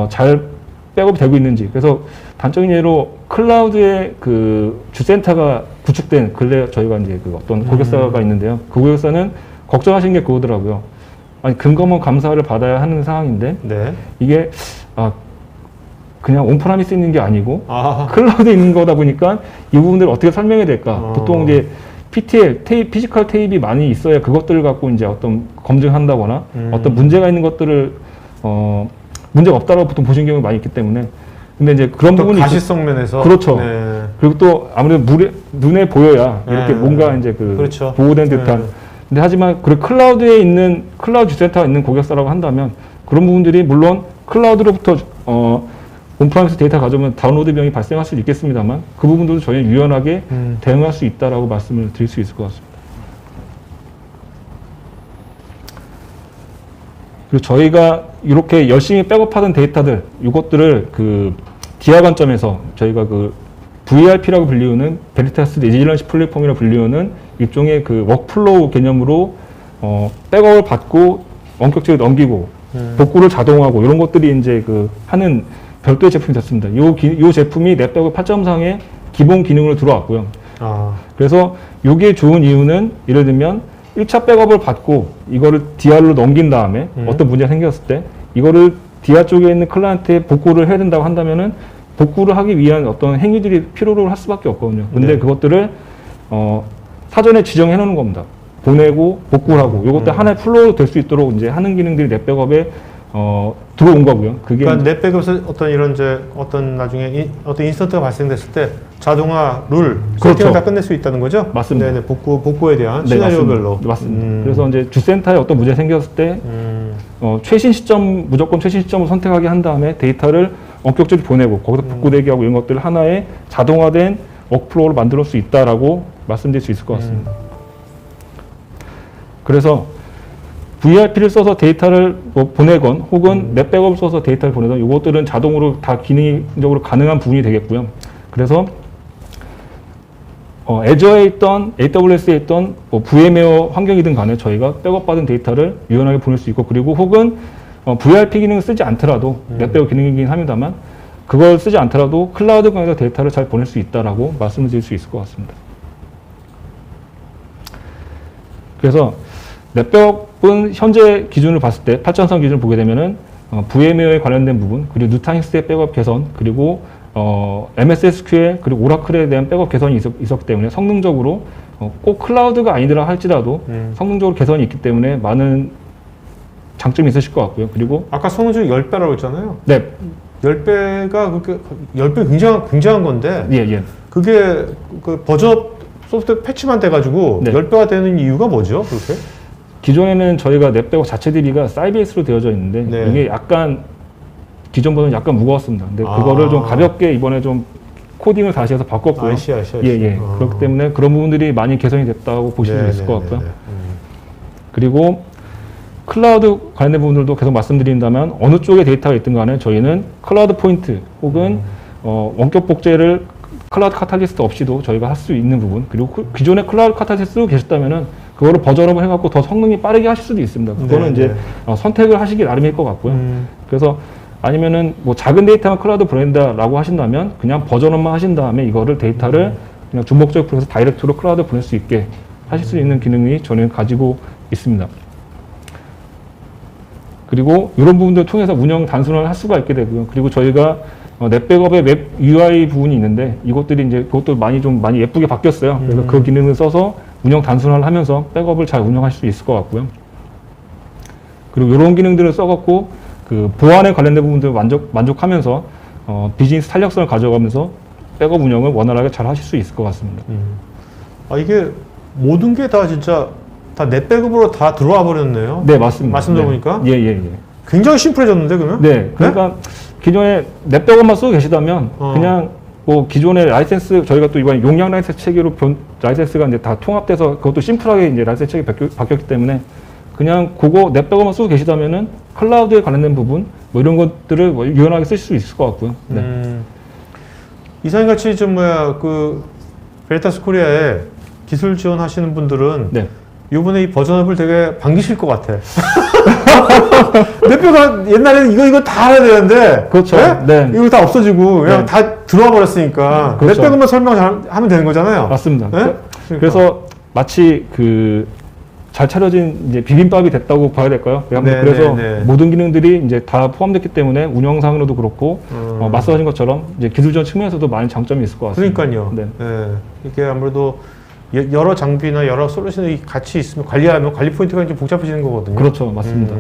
잘 백업이 되고 있는지, 그래서 단적인 예로 클라우드의 그 주센터가 구축된 근래 저희가 이제 그 어떤 고객사가 있는데요. 그 고객사는 걱정하시는 게 그거더라고요. 아니 근거만 감사를 받아야 하는 상황인데 이게 그냥 온프라미스 있는 게 아니고 클라우드에 있는 거다 보니까 이 부분들을 어떻게 설명해야 될까? 보통 이제 PTL, 피지컬 테이프가 많이 있어야 그것들을 갖고 이제 어떤 검증한다거나 어떤 문제가 있는 것들을 문제가 없다라고 보통 보시는 경우가 많이 있기 때문에, 근데 이제 그런 부분이 가시성 면에서 그렇죠. 그리고 또 아무래도 눈에 보여야 이렇게 뭔가 이제 그렇죠. 보호된 듯한. 근데 하지만 그 클라우드에 있는 클라우드 주센터가 있는 고객사라고 한다면 그런 부분들이 물론 클라우드로부터 온프라미스 데이터 가져오면 다운로드 비용이 발생할 수도 있겠습니다만 그 부분들도 저희는 유연하게 대응할 수 있다라고 말씀을 드릴 수 있을 것 같습니다. 그리고 저희가 이렇게 열심히 백업하던 데이터들, 이것들을 그 디아 관점에서 저희가 그 VRP라고 불리우는 베리타스 레질런시 플랫폼이라고 불리우는 일종의 그 워크플로우 개념으로 백업을 받고 원격적으로 넘기고 복구를 자동화하고 이런 것들이 이제 그 하는 별도의 제품이 됐습니다. 요 제품이 넷백업 8.3의 기본 기능으로 들어왔고요. 아, 그래서 요게 좋은 이유는 예를 들면 1차 백업을 받고 이거를 DR로 넘긴 다음에 어떤 문제가 생겼을 때 이거를 DR 쪽에 있는 클라이언트에 복구를 해야 된다고 한다면은 복구를 하기 위한 어떤 행위들이 필요로 할 수밖에 없거든요. 근데 네. 그것들을 사전에 지정해 놓는 겁니다. 보내고 복구를 하고 요것들 하나의 플로우로 될 수 있도록 이제 하는 기능들이 넷백업에 들어온 거고요. 그게 그러니까 넷백업에서 어떤 이런 이제 어떤 나중에 어떤 인스턴트가 발생됐을 때 자동화 룰 세팅을 그렇죠. 다 끝낼 수 있다는 거죠? 맞습니다. 네네, 복구에 대한 네, 시나리오별로. 맞습니다. 그래서 이제 주센터에 어떤 문제 생겼을 때 최신 시점 무조건 최신 시점을 선택하게 한 다음에 데이터를 원격적으로 보내고 거기서 복구되게 하고 이런 것들을 하나의 자동화된 워크플로우를 만들 수 있다라고 말씀드릴 수 있을 것 같습니다. 그래서 VRP를 써서 데이터를 보내건 혹은 넷백업을 써서 데이터를 보내건 이것들은 자동으로 다 기능적으로 가능한 부분이 되겠고요. 그래서 애저에 있던 AWS에 있던 VM웨어 환경이든 간에 저희가 백업받은 데이터를 유연하게 보낼 수 있고 그리고 혹은 VRP 기능을 쓰지 않더라도 넷백업 기능이긴 합니다만 그걸 쓰지 않더라도 클라우드 강에서 데이터를 잘 보낼 수 있다라고 말씀을 드릴 수 있을 것 같습니다. 그래서 넷백업은 현재 기준을 봤을 때 8.3 기준을 보게 되면은 VM웨어에 관련된 부분 그리고 누타닉스의 백업 개선 그리고 MS SQL 그리고 오라클에 대한 백업 개선이 있었기 때문에 성능적으로 꼭 클라우드가 아니더라 할지라도 성능적으로 개선이 있기 때문에 많은 장점이 있으실 것 같고요. 그리고 아까 성능 중에 10배라고 했잖아요. 네, 10배가 그렇게 10배 굉장한 건데 예. 그게 그 버전 소프트웨어 패치만 돼가지고 네. 10배가 되는 이유가 뭐죠? 그렇게? 기존에는 저희가 넷백업 자체 대비가 사이비스로 되어져 있는데 네. 이게 약간 기존 버전이 약간 무거웠습니다. 근데 아. 그거를 좀 가볍게 이번에 좀 코딩을 다시 해서 바꿨고요. 아이씨. 예. 그렇기 때문에 그런 부분들이 많이 개선이 됐다고 보실 수 있을 것 같고요. 그리고 클라우드 관련된 부분들도 계속 말씀드린다면 어느 쪽에 데이터가 있든 간에 저희는 클라우드 포인트 혹은 원격 복제를 클라우드 카탈리스트 없이도 저희가 할 수 있는 부분 그리고 기존에 클라우드 카탈리스트 쓰고 계셨다면은 그거를 버전업을 해갖고 더 성능이 빠르게 하실 수도 있습니다. 그거는 이제 선택을 하시기 나름일 것 같고요. 그래서 아니면은 뭐 작은 데이터만 클라우드 보낸다라고 하신다면 그냥 버전업만 하신 다음에 이거를 데이터를 그냥 중복적 프로에서 다이렉트로 클라우드 보낼 수 있게 하실 수 있는 기능이 저는 가지고 있습니다. 그리고 이런 부분들 통해서 운영 단순화를 할 수가 있게 되고요. 그리고 저희가 넷백업의 웹 UI 부분이 있는데 이것들이 이제 그것도 많이 예쁘게 바뀌었어요. 그래서 그 기능을 써서 운영 단순화를 하면서 백업을 잘 운영하실 수 있을 것 같고요. 그리고 이런 기능들을 써갖고 그 보안에 관련된 부분들을 만족하면서 비즈니스 탄력성을 가져가면서 백업 운영을 원활하게 잘 하실 수 있을 것 같습니다. 아, 이게 모든 게 다 진짜 다 넷백업으로 다 들어와 버렸네요. 네, 맞습니다. 말씀 들어보니까 예. 굉장히 심플해졌는데 그러면? 네, 그러니까 기존에 넷백업만 쓰고 계시다면 그냥 뭐 기존의 라이센스 저희가 또 이번에 용량 라이센스 체계로 라이센스가 이제 다 통합돼서 그것도 심플하게 이제 라이센스 체계 바뀌었기 때문에 그냥 그거 넷백업만 쓰고 계시다면은 클라우드에 관련된 부분 뭐 이런 것들을 뭐 유연하게 쓰실 수 있을 것 같고요. 네. 이사님 같이 좀 그 베리타스 코리아에 기술 지원하시는 분들은 네. 이번에 이 버전업을 되게 반기실 것 같아. 넷백업 옛날에는 이거 다 알아야 되는데, 그렇죠. 네? 네. 이거 다 없어지고 그냥 네. 다 들어와 버렸으니까 그렇죠. 넷백업만 설명 잘 하면 되는 거잖아요. 맞습니다. 네? 그래서 마치 그 잘 차려진 이제 비빔밥이 됐다고 봐야 될까요? 네, 그래서 네, 네. 모든 기능들이 이제 다 포함됐기 때문에 운영상으로도 그렇고 말씀하신 것처럼 이제 기술적 측면에서도 많은 장점이 있을 것 같습니다. 그러니까요. 네. 네. 이게 아무래도 여러 장비나 여러 솔루션이 같이 있으면 관리하면 관리 포인트가 좀 복잡해지는 거거든요. 그렇죠, 맞습니다.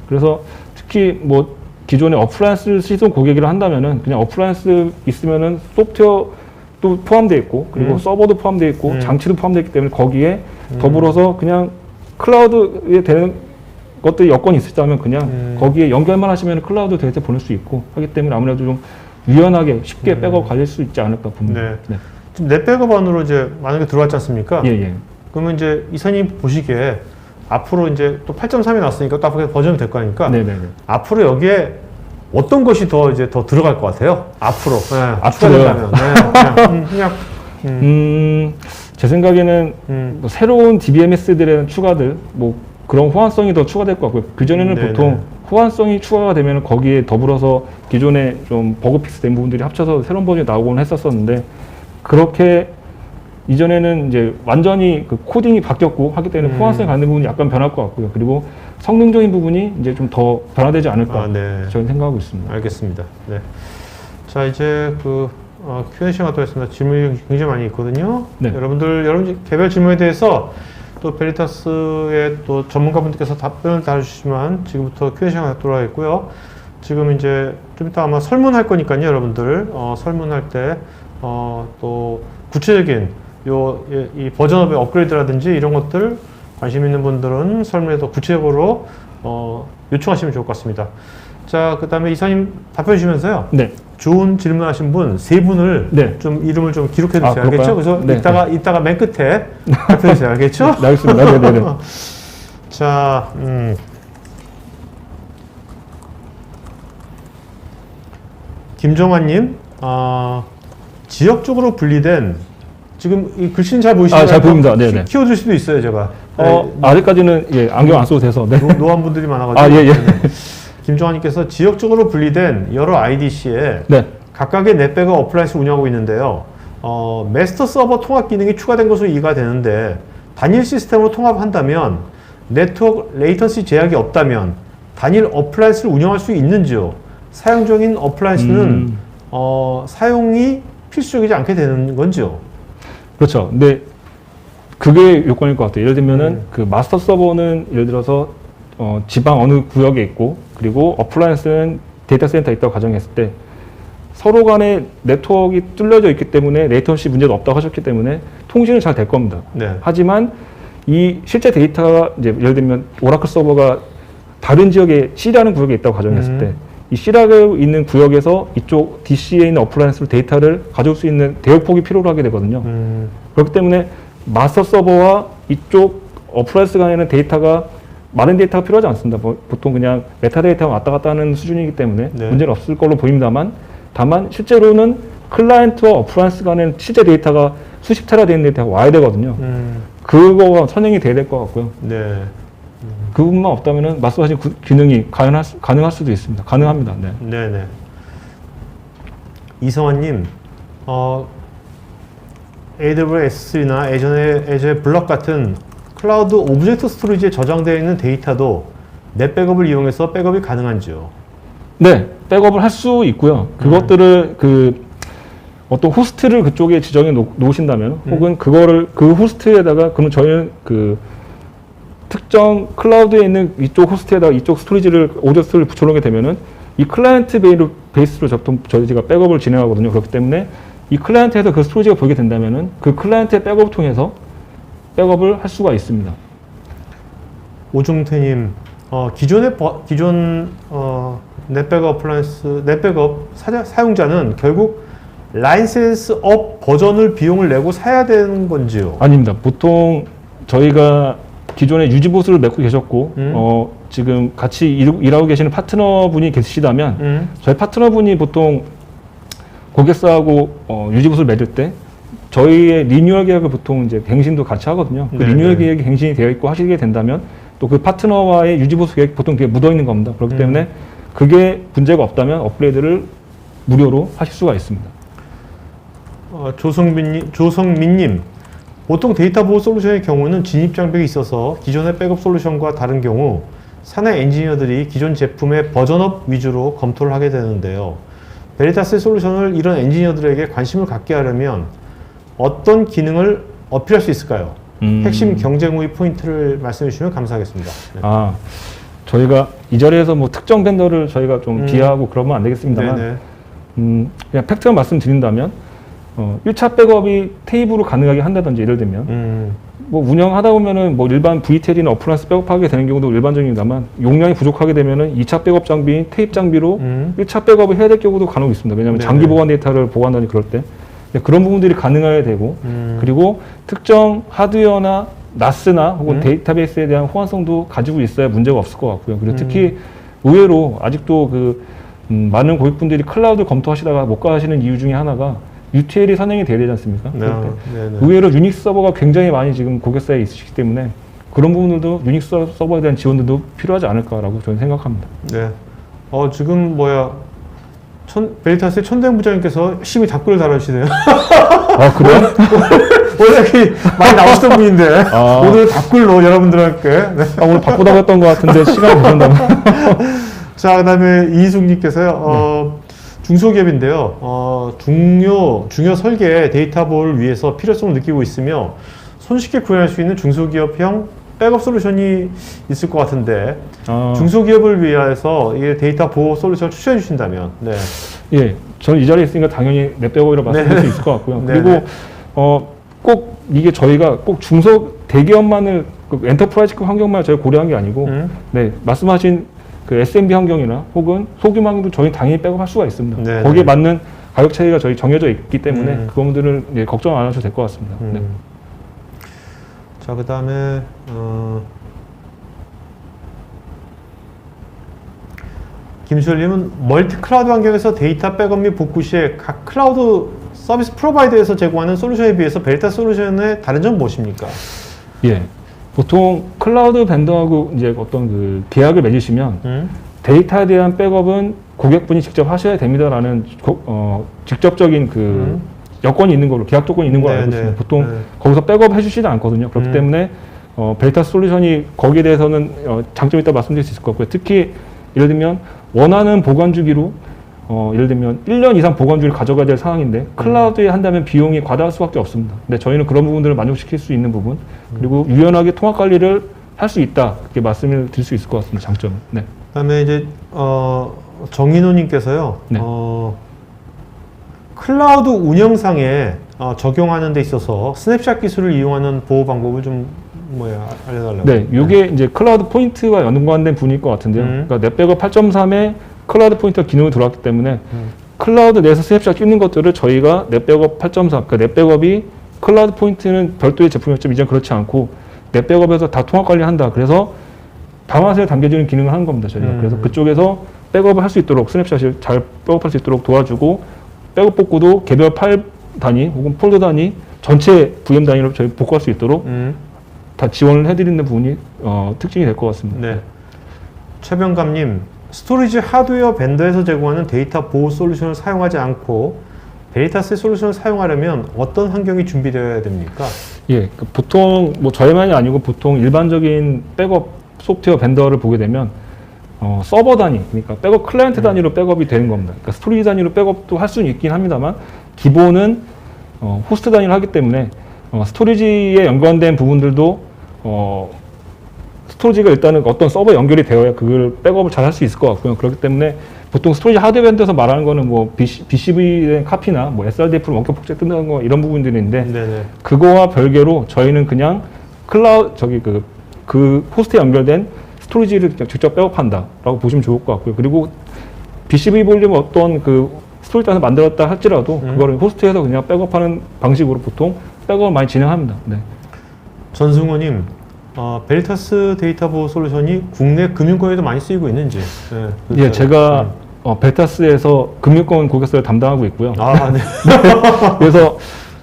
그래서 특히 뭐 기존에 어플라이언스 시선 고객이라 한다면은 그냥 어플라이언스 있으면은 소프트웨어도 포함되어 있고 그리고 서버도 포함되어 있고 장치도 포함되어 있기 때문에 거기에 더불어서 그냥 클라우드에 되는 것들이 여건이 있으시다면 그냥 거기에 연결만 하시면 클라우드 데이터 보낼 수 있고 하기 때문에 아무래도 좀 유연하게 쉽게 백업 관리할 수 있지 않을까 봅니다. 네. 지금 넷백업 안으로 이제 만약에 들어왔지 않습니까? 예. 그러면 이제 이사님 보시기에 앞으로 이제 또 8.3이 나왔으니까 또 앞으로 버전이 될 거 아닙니까? 네네네. 앞으로 여기에 어떤 것이 더 들어갈 것 같아요? 앞으로. 네, 앞으로요? 추가된다면. 네, 그냥, 제 생각에는 뭐 새로운 DBMS들의 추가들, 뭐 그런 호환성이 더 추가될 것 같고요. 그전에는 네네. 보통 호환성이 추가가 되면 거기에 더불어서 기존에 좀 버그 픽스된 부분들이 합쳐서 새로운 버전이 나오곤 했었었는데, 그렇게 이전에는 이제 완전히 그 코딩이 바뀌었고 하기 때문에 호환성이 갖는 부분이 약간 변할 것 같고요. 그리고 성능적인 부분이 이제 좀 더 변화되지 않을까 네. 저는 생각하고 있습니다. 알겠습니다. 네. 자, 이제 Q&A 시간 갖도록 하겠습니다. 질문이 굉장히 많이 있거든요. 네. 여러분 개별 질문에 대해서 또 베리타스의 또 전문가분들께서 답변을 달아주시지만 지금부터 Q&A 시간 갖도록 하겠고요. 지금 이제 좀 이따 아마 설문할 거니까요, 여러분들. 설문할 때, 또 구체적인 이 버전업의 업그레이드라든지 이런 것들 관심 있는 분들은 설문에 더 구체적으로 요청하시면 좋을 것 같습니다. 자, 그 다음에 이사님 답변 주시면서요. 네. 좋은 질문하신 분 세 분을 네. 좀 이름을 좀 기록해 주세요. 그럴까요? 알겠죠? 그래서 네. 이따가 맨 끝에 발표해 주세요. 알겠죠? 네, 알겠습니다. 네네네. 자, 김정환님, 지역적으로 분리된 지금 이 글씨는 잘 보이시나요? 잘 보입니다. 네네. 키워줄 수도 있어요, 제가. 아직까지는 예, 안경 안 써도 돼서. 네. 노안 분들이 많아가지고. 예. 김정환님께서 지역적으로 분리된 여러 IDC에 네. 각각의 넷백업 어플라이언스를 운영하고 있는데요. 마스터 서버 통합 기능이 추가된 것으로 이해가 되는데 단일 시스템으로 통합한다면 네트워크 레이턴시 제약이 없다면 단일 어플라이언스를 운영할 수 있는지요? 사용 중인 어플라이언스는 사용이 필수적이지 않게 되는 건지요? 그렇죠. 근데 그게 요건일 것 같아요. 예를 들면은 그 마스터 서버는 예를 들어서 지방 어느 구역에 있고 그리고 어플라이언스는 데이터 센터에 있다고 가정했을 때 서로 간에 네트워크가 뚫려져 있기 때문에 레이턴시 문제도 없다고 하셨기 때문에 통신은 잘 될 겁니다. 네. 하지만 이 실제 데이터가 이제 예를 들면 오라클 서버가 다른 지역에 C라는 구역에 있다고 가정했을 때 이 C라고 있는 구역에서 이쪽 DC에 있는 어플라이언스로 데이터를 가져올 수 있는 대역폭이 필요로 하게 되거든요. 그렇기 때문에 마스터 서버와 이쪽 어플라이언스 간에는 데이터가 많은 데이터가 필요하지 않습니다. 보통 그냥 메타데이터가 왔다 갔다 하는 수준이기 때문에 네. 문제는 없을 걸로 보입니다만 다만 실제로는 클라이언트와 어플라이언스 간에는 실제 데이터가 수십 테라 되는 데이터가 와야 되거든요. 그거가 선행이 돼야 될 것 같고요. 네. 그 부분만 없다면 말씀하신 기능이 가능할 수도 있습니다. 가능합니다. 네. 네네. 이성환님, AWS3나 애저의 블럭 같은 클라우드 오브젝트 스토리지에 저장되어 있는 데이터도 넷 백업을 이용해서 백업이 가능한지요? 네, 백업을 할 수 있고요. 그것들을 어떤 호스트를 그쪽에 지정해 놓으신다면, 혹은 그거를 그 호스트에다가 그러면 저희는 그 특정 클라우드에 있는 이쪽 호스트에다가 이쪽 스토리지를 오브젝트를 붙여놓게 되면은 이 클라이언트 베이스로 저희가 백업을 진행하거든요. 그렇기 때문에 이 클라이언트에서 그 스토리지가 보이게 된다면은 그 클라이언트의 백업을 통해서 백업을 할 수가 있습니다. 오중태님, 기존 넷백업 어플라이언스, 넷백업 사용자는 결국 라이센스 업 버전을 비용을 내고 사야 되는 건지요? 아닙니다. 보통 저희가 기존에 유지보수를 맺고 계셨고, 지금 같이 일하고 계시는 파트너분이 계시다면, 저희 파트너분이 보통 고객사하고 유지보수를 맺을 때, 저희의 리뉴얼 계약을 보통 이제 갱신도 같이 하거든요. 그 리뉴얼 계약이 갱신이 되어 있고 하시게 된다면, 또 그 파트너와의 유지보수 계획 보통 그게 묻어 있는 겁니다. 그렇기 때문에 그게 문제가 없다면 업그레이드를 무료로 하실 수가 있습니다. 조성민님, 보통 데이터 보호 솔루션의 경우는 진입 장벽이 있어서 기존의 백업 솔루션과 다른 경우 사내 엔지니어들이 기존 제품의 버전업 위주로 검토를 하게 되는데요. 베리타스의 솔루션을 이런 엔지니어들에게 관심을 갖게 하려면 어떤 기능을 어필할 수 있을까요? 핵심 경쟁 우위 포인트를 말씀해 주시면 감사하겠습니다. 네. 저희가 이 자리에서 뭐 특정 벤더를 저희가 좀 비하하고 그러면 안 되겠습니다만, 그냥 팩트만 말씀드린다면, 1차 백업이 테이프로 가능하게 한다든지 예를 들면, 뭐 운영하다 보면은 뭐 일반 VTL이나 어플라이언스 백업하게 되는 경우도 일반적입니다만, 용량이 부족하게 되면은 2차 백업 장비인 테이프 장비로 1차 백업을 해야 될 경우도 간혹 있습니다. 왜냐하면 장기 보관 데이터를 보관하니 그럴 때. 그런 부분들이 가능해야 되고, 그리고 특정 하드웨어나 나스나 혹은 데이터베이스에 대한 호환성도 가지고 있어야 문제가 없을 것 같고요. 그리고 특히 의외로 아직도 그 많은 고객분들이 클라우드 검토하시다가 못 가시는 이유 중에 하나가 UTL이 선행이 돼야 되지 않습니까? 네, 그럴 때. 네, 네. 의외로 유닉스 서버가 굉장히 많이 지금 고객사에 있으시기 때문에 그런 부분들도 유닉스 서버에 대한 지원들도 필요하지 않을까라고 저는 생각합니다. 네. 지금 베리타스의 천대영 부장님께서 열심히 답글을 달아주시네요. 아, 그래요? 원래 이렇게 많이 나오시던 분인데 아. 오늘 답글로 여러분들께. 네. 오늘 바쁘다고 했던 것 같은데 시간이 되신다면. 자, 그다음에 이희숙님께서요. 중소기업인데요. 중요 설계 데이터 보호를 위해서 필요성을 느끼고 있으며 손쉽게 구현할 수 있는 중소기업형 백업 솔루션이 있을 것 같은데 중소기업을 위해서 이 데이터 보호 솔루션을 추천해 주신다면. 네. 예, 저는 이 자리에 있으니까 당연히 넷백업이라고 말씀드릴 수 있을 것 같고요. 네, 그리고 네. 꼭 이게 저희가 꼭 대기업만을 엔터프라이즈급 환경만 저희 고려한 게 아니고 네, 말씀하신 그 SMB 환경이나 혹은 소규모 환경도 저희 당연히 백업할 수가 있습니다. 네, 거기에 네. 맞는 가격 차이가 저희 정해져 있기 때문에 그 부분들은 예, 걱정 안 하셔도 될 것 같습니다. 네. 자, 그 다음에 김수열님은 멀티 클라우드 환경에서 데이터 백업 및 복구 시에 각 클라우드 서비스 프로바이더에서 제공하는 솔루션에 비해서 베리타 솔루션의 다른 점은 무엇입니까? 예, 보통 클라우드 벤더하고 이제 어떤 그 계약을 맺으시면 데이터에 대한 백업은 고객분이 직접 하셔야 됩니다라는 직접적인 그 여건이 있는 걸로 계약 조건이 있는 걸로 알고 있습니다. 보통 거기서 백업 해주시지 않거든요. 그렇기 때문에 베리타 솔루션이 거기에 대해서는 장점이 있다 말씀드릴 수 있을 것 같고요. 특히 예를 들면 원하는 보관 주기로 예를 들면 1년 이상 보관 주기를 가져가야 될 상황인데 클라우드에 한다면 비용이 과다할 수밖에 없습니다. 근데 저희는 그런 부분들을 만족시킬 수 있는 부분 그리고 유연하게 통합 관리를 할 수 있다 이렇게 말씀을 드릴 수 있을 것 같습니다. 장점은. 네. 그다음에 이제 정인호님께서요. 네. 클라우드 운영상에 적용하는 데 있어서 스냅샷 기술을 이용하는 보호 방법을 좀 알려달라고. 네, 이게 이제 클라우드 포인트와 연관된 부분일 것 같은데요. 그러니까 넷백업 8.3에 클라우드 포인트가 기능을 들어왔기 때문에 클라우드 내에서 스냅샷 찍는 것들을 저희가 넷백업 8.3, 그러니까 넷백업이 클라우드 포인트는 별도의 제품이었지만 이제 그렇지 않고 넷백업에서 다 통합 관리한다. 그래서 방아쇠를 당겨주는 기능을 하는 겁니다. 저희가. 그래서 그쪽에서 백업을 할 수 있도록 스냅샷을 잘 백업할 수 있도록 도와주고 백업 복구도 개별 파일 단위 혹은 폴더 단위 전체 VM 단위로 저희 복구할 수 있도록 다 지원을 해드리는 부분이 특징이 될 것 같습니다. 네. 최병감님, 스토리지 하드웨어 벤더에서 제공하는 데이터 보호 솔루션을 사용하지 않고 베리타스의 솔루션을 사용하려면 어떤 환경이 준비되어야 됩니까? 예, 보통 저희만이 아니고 보통 일반적인 백업 소프트웨어 벤더를 보게 되면 서버 단위, 그러니까 백업 클라이언트 단위로 백업이 되는 겁니다. 그러니까 스토리지 단위로 백업도 할 수는 있긴 합니다만 기본은 호스트 단위로 하기 때문에 스토리지에 연관된 부분들도 스토리지가 일단은 어떤 서버 연결이 되어야 그걸 백업을 잘 할 수 있을 것 같고요. 그렇기 때문에 보통 스토리지 하드웨어 벤더에서 말하는 거는 BCV 카피나 SRDF로 원격 복제 뜬다는 거 이런 부분들인데 네네. 그거와 별개로 저희는 그냥 그 호스트에 연결된 스토리지를 그냥 직접 백업한다라고 보시면 좋을 것 같고요. 그리고 BCV 볼륨 어떤 그 스토리지 안에서 만들었다 할지라도 그거를 호스트에서 그냥 백업하는 방식으로 보통 백업을 많이 진행합니다. 네. 전승호님, 베리타스 데이터 보호 솔루션이 국내 금융권에도 많이 쓰이고 있는지. 네, 예, 제가 베리타스에서 금융권 고객사를 담당하고 있고요. 아, 네. 그래서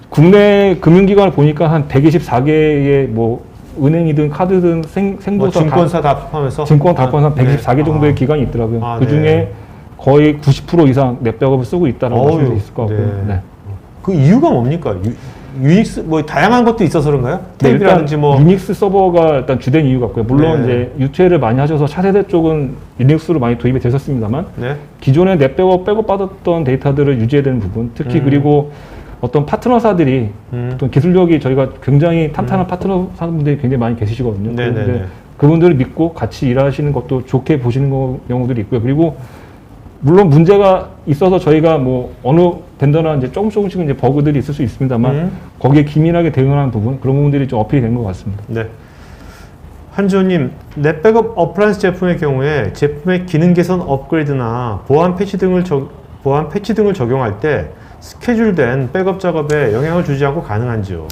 국내 금융기관을 보니까 한 124개의 은행이든 카드든 생보사 증권사 다 포함해서 증권 다 포함해서 124개 정도의 기관이 있더라고요. 그 중에 네. 거의 90% 이상 넷백업을 쓰고 있다라고 말씀드릴 수 있을 것 같고요. 네. 네. 그 이유가 뭡니까? 유닉스 다양한 것도 있어서 그런가요? 네, 일단 탭이라든지 유닉스 서버가 일단 주된 이유 같고요. 물론 네. 이제 UTL을 많이 하셔서 차세대 쪽은 유닉스로 많이 도입이 되셨습니다만 네. 기존에 넷백업 받았던 데이터들을 유지해야 되는 부분, 특히 그리고 어떤 파트너사들이 어떤 기술력이 저희가 굉장히 탄탄한 파트너사분들이 굉장히 많이 계시거든요. 네네네. 그런데 그분들을 믿고 같이 일하시는 것도 좋게 보시는 경우들이 있고요. 그리고 물론 문제가 있어서 저희가 어느 벤더나 이제 조금씩 이제 버그들이 있을 수 있습니다만 거기에 기민하게 대응하는 부분 그런 부분들이 좀 어필이 된 것 같습니다. 네. 한지호님, 넷백업 어플라이언스 제품의 경우에 제품의 기능 개선 업그레이드나 보안 패치 등을 적용할 때 스케줄된 백업 작업에 영향을 주지 않고 가능한지요?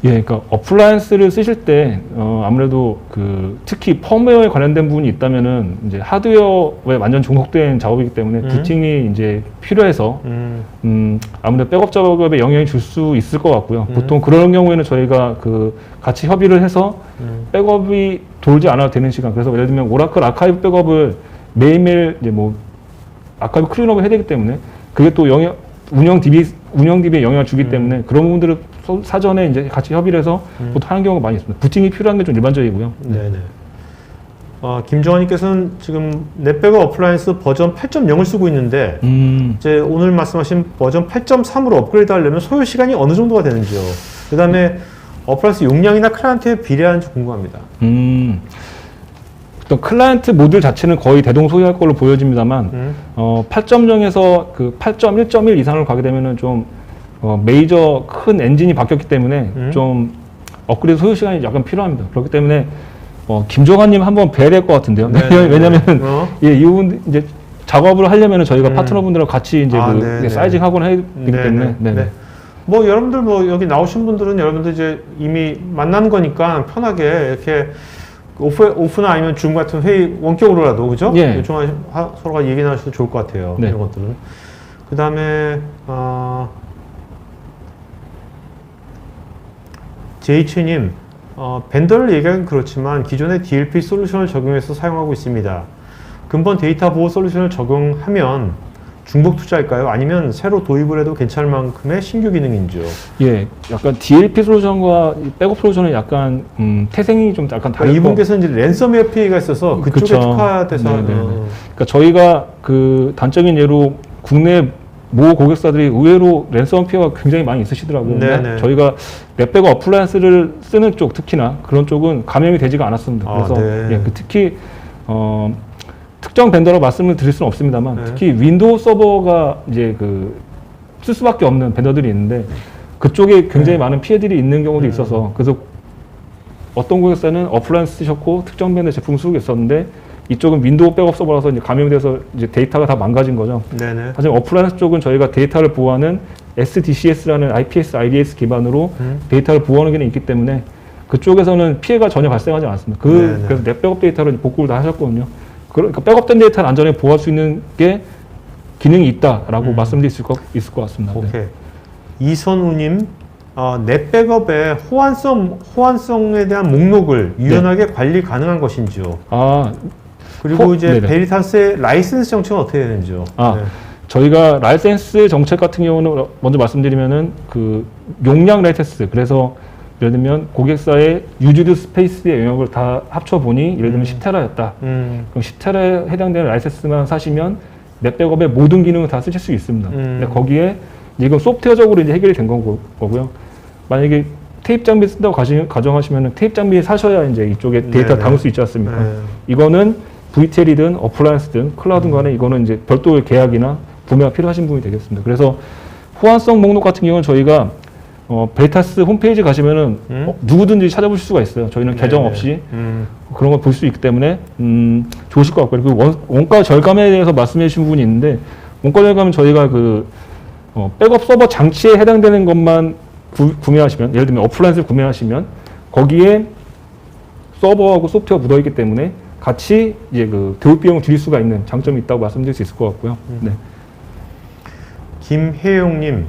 예, 그러니까 어플라이언스를 쓰실 때 아무래도 그 특히 펌웨어에 관련된 부분이 있다면은 이제 하드웨어에 완전 종속된 작업이기 때문에 부팅이 이제 필요해서 아무래도 백업 작업에 영향을 줄 수 있을 것 같고요. 보통 그런 경우에는 저희가 그 같이 협의를 해서 백업이 돌지 않아도 되는 시간. 그래서 예를 들면 오라클 아카이브 백업을 매일매일 이제 뭐 아카이브 클린업을 해야 되기 때문에 그게 또 운영 DB에 영향을 주기 때문에 그런 부분들을 사전에 이제 같이 협의를 해서 보통 하는 경우가 많이 있습니다. 부팅이 필요한 게 좀 일반적이고요. 네네. 김정환님께서는 지금 넷백업 어플라이언스 버전 8.0을 쓰고 있는데 이제 오늘 말씀하신 버전 8.3으로 업그레이드 하려면 소요 시간이 어느 정도가 되는지요? 그 다음에 어플라이언스 용량이나 클라이언트에 비례하는지 궁금합니다. 어떤 클라이언트 모듈 자체는 거의 대동소이할 걸로 보여집니다만 8.0에서 그 8.1.1 이상을 가게 되면은 좀 메이저 큰 엔진이 바뀌었기 때문에 좀 업그레이드 소요 시간이 약간 필요합니다. 그렇기 때문에 김종환님 한번 뵈야 될 것 같은데요. 왜냐면 예, 이 부분 이제 작업을 하려면은 저희가 파트너분들하고 같이 이제 사이징 하거나 해야 되기 때문에. 네. 뭐 여러분들 뭐 여기 나오신 분들은 여러분들 이제 이미 만난 거니까 편하게 이렇게 오프나 아니면 줌 같은 회의 원격으로라도 그죠? 예. 요청 서로가 얘기 나누셔도 좋을 것 같아요. 네. 이런 것들은. 그 다음에 제이츠님 벤더를 얘기하긴 그렇지만 기존의 DLP 솔루션을 적용해서 사용하고 있습니다. 근본 데이터 보호 솔루션을 적용하면 중복 투자일까요? 아니면 새로 도입을 해도 괜찮을 만큼의 신규 기능인지요? 예, 약간 DLP 솔루션과 백업 솔루션은 약간 태생이 좀 약간 다른. 이분께서는 이제 랜섬웨어 피해가 있어서 그쪽에 그쵸. 특화돼서. 그러니까 저희가 그 단적인 예로 국내 모 고객사들이 의외로 랜섬 피해가 굉장히 많이 있으시더라고요. 근데 저희가 넷백업 어플라이언스를 쓰는 쪽 특히나 그런 쪽은 감염이 되지가 않았습니다. 그래서 예, 그 특히 특정 벤더로 말씀을 드릴 수는 없습니다만 특히 윈도우 서버가 이제 그 쓸 수밖에 없는 벤더들이 있는데 그쪽에 굉장히 많은 피해들이 있는 경우도 있어서 그래서 어떤 고객사는 어플라이언스 쓰셨고 특정 벤더 제품 쓰고 있었는데 이쪽은 윈도우 백업 서버라서 이제 감염이 돼서 이제 데이터가 다 망가진 거죠. 하지만 어플라이언스 쪽은 저희가 데이터를 보호하는 SDCS라는 IPS, IDS 기반으로 데이터를 보호하는 게 있기 때문에 그쪽에서는 피해가 전혀 발생하지 않았습니다. 그래서 넷 백업 데이터를 복구를 다 하셨거든요. 그러니까 백업된 데이터를 안전하게 보호할 수 있는 게 기능이 있다라고 말씀드릴 수 있을 것 같습니다. 오케이. 이선우님, 넷 백업의 호환성에 대한 목록을 유연하게 관리 가능한 것인지요? 그리고 이제 베리타스의 라이센스 정책은 어떻게 되는지요? 저희가 라이센스 정책 같은 경우는 먼저 말씀드리면은 그 용량 라이센스, 그래서 예를 들면 고객사의 유즈드 스페이스의 영역을 다 합쳐보니 예를 들면 10테라였다. 그럼 10테라에 해당되는 라이센스만 사시면 넷백업의 모든 기능을 다 쓰실 수 있습니다. 근데 거기에 이건 소프트웨어적으로 이제 해결이 된 거고요. 만약에 테이프 장비 쓴다고 가정하시면 테이프 장비 사셔야 이제 이쪽에 데이터 담을 수 있지 않습니까? 이거는 VTL이든 어플라이언스든 클라우드 간에 이거는 이제 별도의 계약이나 구매가 필요하신 부분이 되겠습니다. 그래서 호환성 목록 같은 경우는 저희가 베리타스 홈페이지 가시면은 누구든지 찾아보실 수가 있어요. 저희는 계정 없이 그런 걸 볼 수 있기 때문에 좋으실 것 같고요. 그리고 원가 절감에 대해서 말씀해 주신 부분이 있는데 원가 절감은 저희가 그 백업 서버 장치에 해당되는 것만 구매하시면, 예를 들면 어플라이언스를 구매하시면 거기에 서버하고 소프트웨어 묻어있기 때문에 같이 이제 그 교육 비용을 줄일 수가 있는 장점이 있다고 말씀드릴 수 있을 것 같고요. 네. 김혜용님,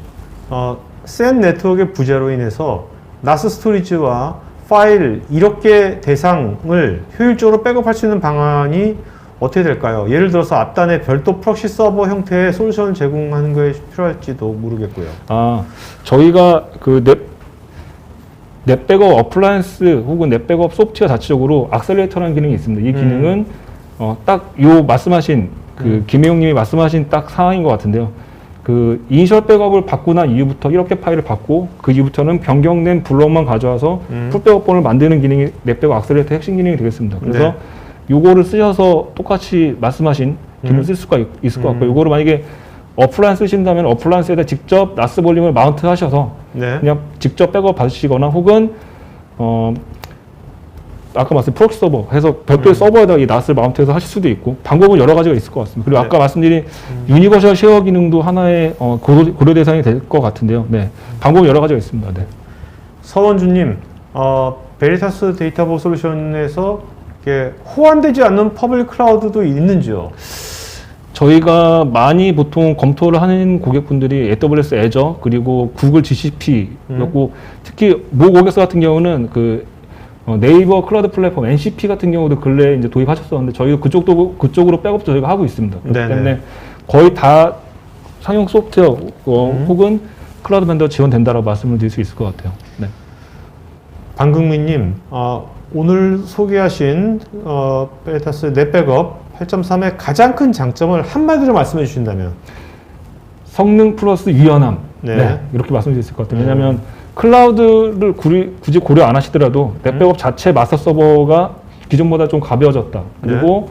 센 네트워크의 부재로 인해서 나스 스토리지와 파일 1억 개 대상을 효율적으로 백업할 수 있는 방안이 어떻게 될까요? 예를 들어서 앞단에 별도 프록시 서버 형태의 솔루션을 제공하는 것이 필요할지도 모르겠고요. 저희가 그 넷백업 어플라이언스 혹은 넷백업 소프트웨어 자체적으로 악셀레이터라는 기능이 있습니다. 이 기능은 딱 요 말씀하신 그 김혜용님이 말씀하신 딱 상황인 것 같은데요. 그 이니셜 백업을 받고 난 이후부터 1억 개 파일을 받고 그 이후부터는 변경된 블록만 가져와서 풀 백업본을 만드는 기능이 넷백업 악셀레이터 핵심 기능이 되겠습니다. 그래서 요거를 쓰셔서 똑같이 말씀하신 기능을 쓸 수가 있을 것 같고, 요거를 만약에 어플라이언스 쓰신다면 어플라이언스에다 직접 나스 볼륨을 마운트 하셔서 그냥 직접 백업 받으시거나 혹은 아까 말씀드린 프록시 서버 해서 별도의 서버에다가 이 나스를 마운트해서 하실 수도 있고 방법은 여러 가지가 있을 것 같습니다. 그리고 아까 말씀드린 유니버셜 쉐어 기능도 하나의 고려 대상이 될 것 같은데요. 방법은 여러 가지가 있습니다. 서원주님, 베리타스 데이터보 솔루션에서 이게 호환되지 않는 퍼블릭 클라우드도 있는지요? 저희가 많이 보통 검토를 하는 고객분들이 AWS 애저 그리고 구글 GCP였고 특히 모 고객사 같은 경우는 그 네이버 클라우드 플랫폼 NCP 같은 경우도 근래에 이제 도입하셨었는데 저희도 그쪽으로 백업 저희가 하고 있습니다. 그렇기 네네. 때문에 거의 다 상용 소프트웨어 혹은 클라우드 벤더 지원된다라고 말씀을 드릴 수 있을 것 같아요. 네. 방금민님, 오늘 소개하신 베리타스 넷백업 8.3의 가장 큰 장점을 한마디로 말씀해 주신다면? 성능 플러스 유연함. 네. 네. 이렇게 말씀드릴 수 있을 것 같아요. 왜냐하면 클라우드를 굳이 고려 안 하시더라도 넷백업 자체 마스터 서버가 기존보다 좀 가벼워졌다. 그리고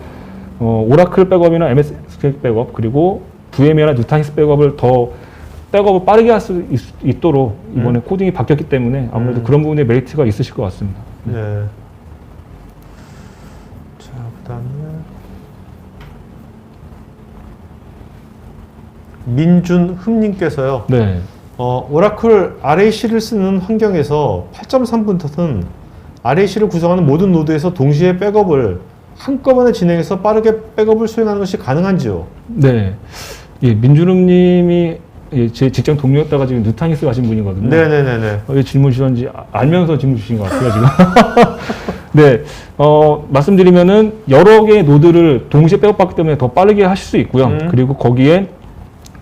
오라클 백업이나 MS 백업 그리고 VM이나 누타닉스 백업을 더 백업을 빠르게 할 수 있도록 이번에 코딩이 바뀌었기 때문에 아무래도 그런 부분에 메리트가 있으실 것 같습니다. 네. 자, 그다음에 민준흠님께서요. 네. 오라클 RAC를 쓰는 환경에서 8.3부터는 RAC를 구성하는 모든 노드에서 동시에 백업을 한꺼번에 진행해서 빠르게 백업을 수행하는 것이 가능한지요? 네. 예, 민준음님이 제 직장 동료였다가 지금 누타닉스 가신 분이거든요. 네네네네. 왜 질문 주셨는지 알면서 질문 주신 것 같아요, 지금. 네. 말씀드리면은 여러 개의 노드를 동시에 백업받기 때문에 더 빠르게 하실 수 있고요. 그리고 거기에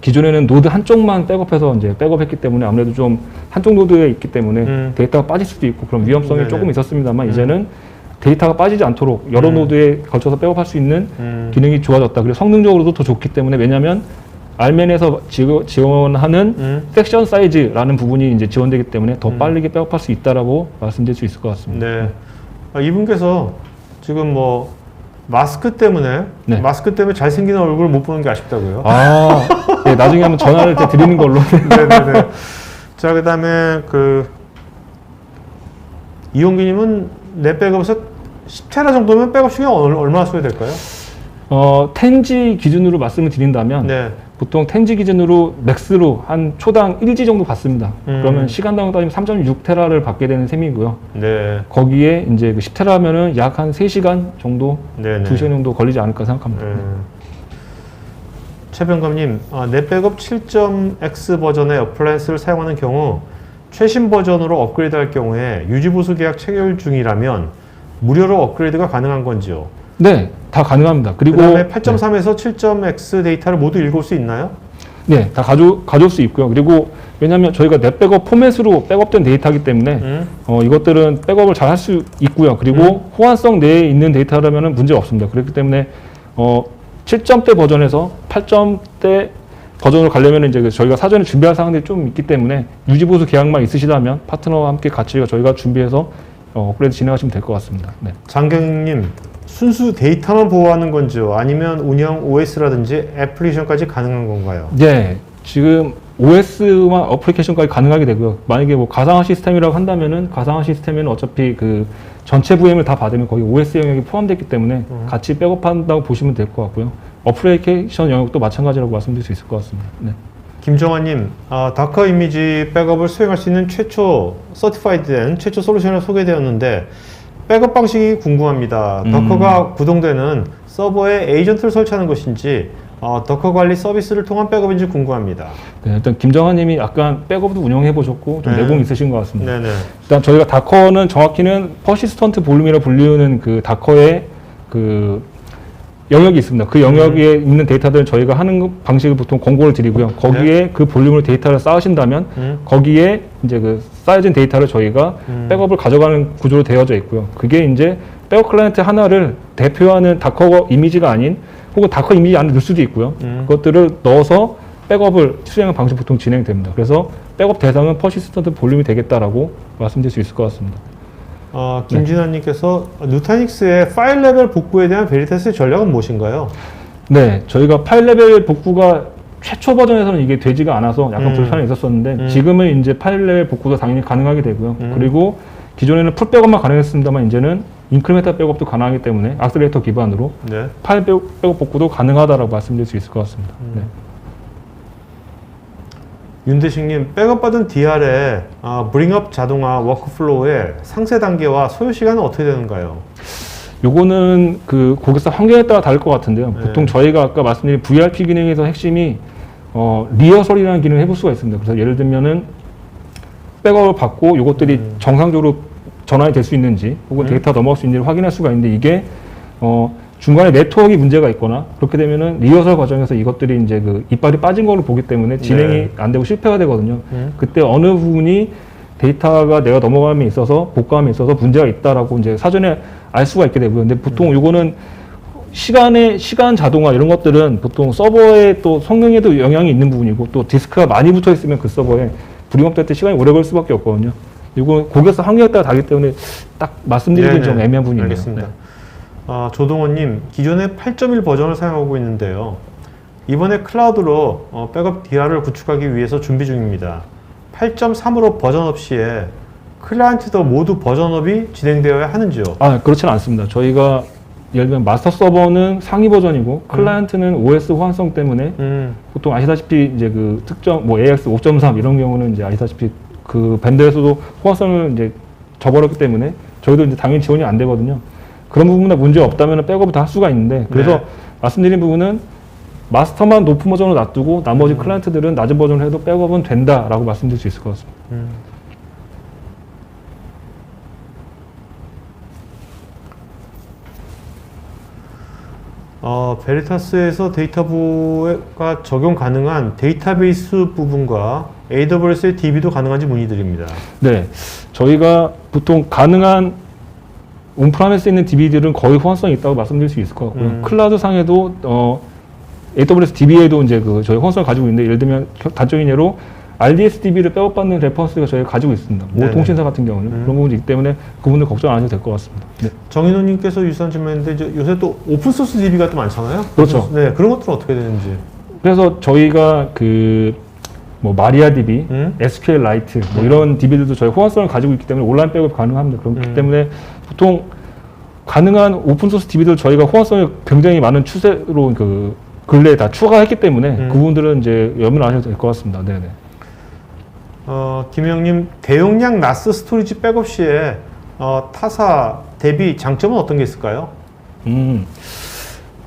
기존에는 노드 한쪽만 백업해서 이제 백업했기 때문에 아무래도 좀 한쪽 노드에 있기 때문에 데이터가 빠질 수도 있고 그런 위험성이 네네. 조금 있었습니다만 이제는 데이터가 빠지지 않도록 여러 노드에 걸쳐서 백업할 수 있는 기능이 좋아졌다. 그리고 성능적으로도 더 좋기 때문에 왜냐하면 알멘에서 지원하는 섹션 사이즈라는 부분이 이제 지원되기 때문에 더 빠르게 백업할 수 있다라고 말씀드릴 수 있을 것 같습니다. 네. 이분께서 지금 뭐 마스크 때문에 네. 잘생긴 얼굴을 못 보는 게 아쉽다고요. 네, 나중에 한번 전화를 드리는 걸로. 네네네. 자, 그다음에 이용기님은 내 백업에서 10테라 정도면 백업 시간이 얼마나 소요될까요? 텐지 기준으로 말씀을 드린다면 네. 보통 텐지 기준으로 맥스로 한 초당 1G 정도 받습니다. 그러면 시간당 따지면 3.6테라를 받게 되는 셈이고요. 네. 거기에 이제 그 10테라면은 약 한 3시간 정도, 네네. 2시간 정도 걸리지 않을까 생각합니다. 최병감님, 넷백업 7.x 버전의 어플라이언스를 사용하는 경우 최신 버전으로 업그레이드할 경우에 유지보수 계약 체결 중이라면 무료로 업그레이드가 가능한 건지요? 네, 다 가능합니다. 그리고 그다음에 8.3에서 7.x 데이터를 모두 읽을 수 있나요? 네, 다 가져올 수 있고요. 그리고 왜냐하면 저희가 넷백업 포맷으로 백업된 데이터이기 때문에 이것들은 백업을 잘 할 수 있고요. 그리고 호환성 내에 있는 데이터라면 문제 없습니다. 그렇기 때문에 7점대 버전에서 8점대 버전으로 가려면 이제 저희가 사전에 준비할 사항들이 좀 있기 때문에 유지보수 계약만 있으시다면 파트너와 함께 같이 저희가 준비해서 업그레이드 진행하시면 될 것 같습니다. 네. 장경님, 순수 데이터만 보호하는 건지요? 아니면 운영 OS라든지 애플리케이션까지 가능한 건가요? 네, 지금 OS와 어플리케이션까지 가능하게 되고요. 만약에 뭐 가상화 시스템이라고 한다면은 가상화 시스템에는 어차피 그 전체 VM을 다 받으면 거기 OS 영역이 포함됐기 때문에 같이 백업한다고 보시면 될 것 같고요. 어플리케이션 영역도 마찬가지라고 말씀드릴 수 있을 것 같습니다. 네. 김정환님, 다커 이미지 백업을 수행할 수 있는 최초 서티파이드된 최초 솔루션이 소개되었는데 백업 방식이 궁금합니다. 더커가 구동되는 서버에 에이전트를 설치하는 것인지 더커 관리 서비스를 통한 백업인지 궁금합니다. 네, 일단 김정환님이 약간 백업도 운영해 보셨고 좀 네. 내공이 있으신 것 같습니다. 네네. 일단 저희가 다커는 정확히는 퍼시스턴트 볼륨이라 불리는 그 다커의 그 영역이 있습니다. 그 영역에 있는 데이터들은 저희가 하는 방식을 보통 권고를 드리고요. 거기에 그 볼륨으로 데이터를 쌓으신다면 거기에 이제 그 쌓여진 데이터를 저희가 백업을 가져가는 구조로 되어져 있고요. 그게 이제 백업 클라이언트 하나를 대표하는 다커 이미지가 아닌 혹은 다커 이미지 안에 넣을 수도 있고요. 그것들을 넣어서 백업을 수행하는 방식 보통 진행됩니다. 그래서 백업 대상은 퍼시스턴트 볼륨이 되겠다라고 말씀드릴 수 있을 것 같습니다. 김진환님께서 누타닉스의 파일 레벨 복구에 대한 베리타스의 전략은 무엇인가요? 네, 저희가 파일 레벨 복구가 최초 버전에서는 이게 되지가 않아서 약간 불편이 있었었는데 지금은 이제 파일 레벨 복구도 당연히 가능하게 되고요. 그리고 기존에는 풀 백업만 가능했습니다만 이제는 인크리멘탈 백업도 가능하기 때문에 악셀레이터 기반으로 네. 파일 백업 복구도 가능하다라고 말씀드릴 수 있을 것 같습니다. 네. 윤대식님, 백업받은 DR의 브링업 자동화 워크플로우의 상세 단계와 소요 시간은 어떻게 되는가요? 요거는 그 고객사 환경에 따라 다를 것 같은데요. 네. 보통 저희가 아까 말씀드린 VRP 기능에서 핵심이 리허설이라는 기능을 해볼 수가 있습니다. 그래서 예를 들면은 백업을 받고 요것들이 정상적으로 전환이 될 수 있는지 혹은 데이터 넘어갈 수 있는지를 확인할 수가 있는데 이게 중간에 네트워크 문제가 있거나 그렇게 되면은 리허설 과정에서 이것들이 이제 그 이빨이 빠진 걸로 보기 때문에 진행이 네. 안 되고 실패가 되거든요. 그때 어느 부분이 데이터가 내가 넘어감에 있어서 복감에 있어서 문제가 있다라고 이제 사전에 알 수가 있게 되고요. 근데 보통 요거는 시간 자동화 이런 것들은 보통 서버의 또 성능에도 영향이 있는 부분이고 또 디스크가 많이 붙어 있으면 그 서버에 브링업 될 때 시간이 오래 걸릴 수밖에 없거든요. 이거 고객사 환경에 따라 다르기 때문에 딱 말씀드리기는 좀 애매한 부분이네요. 알겠습니다. 네. 조동원님, 기존의 8.1 버전을 사용하고 있는데요. 이번에 클라우드로 백업 DR을 구축하기 위해서 준비 중입니다. 8.3으로 버전업 시에 클라이언트도 모두 버전업이 진행되어야 하는지요? 그렇지는 않습니다. 저희가 예를 들면 마스터 서버는 상위 버전이고 클라이언트는 OS 호환성 때문에 보통 아시다시피 이제 그 특정 뭐 AX 5.3 이런 경우는 이제 아시다시피 그 밴드에서도 호환성을 이제 저버렸기 때문에 저희도 이제 당연히 지원이 안 되거든요. 그런 부분에 문제 없다면 백업을 다 할 수가 있는데 그래서 네. 말씀드린 부분은 마스터만 높은 버전으로 놔두고 나머지 클라이언트들은 낮은 버전을 해도 백업은 된다라고 말씀드릴 수 있을 것 같습니다. 베리타스에서 데이터부가 적용 가능한 데이터베이스 부분과 AWS의 DB도 가능한지 문의드립니다. 네, 저희가 보통 가능한 온프라미스에 있는 DB들은 거의 호환성이 있다고 말씀드릴 수 있을 것 같고요. 클라우드 상에도 AWS DB에도 이제 그 저희 호환성을 가지고 있는데 예를 들면 단적인 예로 RDS DB를 백업받는 레퍼런스가 저희가 가지고 있습니다. 모 네네. 통신사 같은 경우는 그런 부분이 있기 때문에 그 부분을 걱정 안 하셔도 될 것 같습니다. 네. 정인호님께서 유사한 질문인데 이제 요새 또 오픈소스 DB가 또 많잖아요. 그렇죠. 네, 그런 것들은 어떻게 되는지. 그래서 저희가 그 뭐 마리아DB, SQLite 뭐 이런 DB들도 저희 호환성을 가지고 있기 때문에 온라인 백업 가능합니다. 그렇기 때문에 보통 가능한 오픈소스 DB들 저희가 호환성이 굉장히 많은 추세로 그 근래에 다 추가했기 때문에 그 부분들은 이제 염려 안 하셔도 될 것 같습니다. 네네. 김영님, 대용량 NAS 스토리지 백업 시에 타사 대비 장점은 어떤 게 있을까요?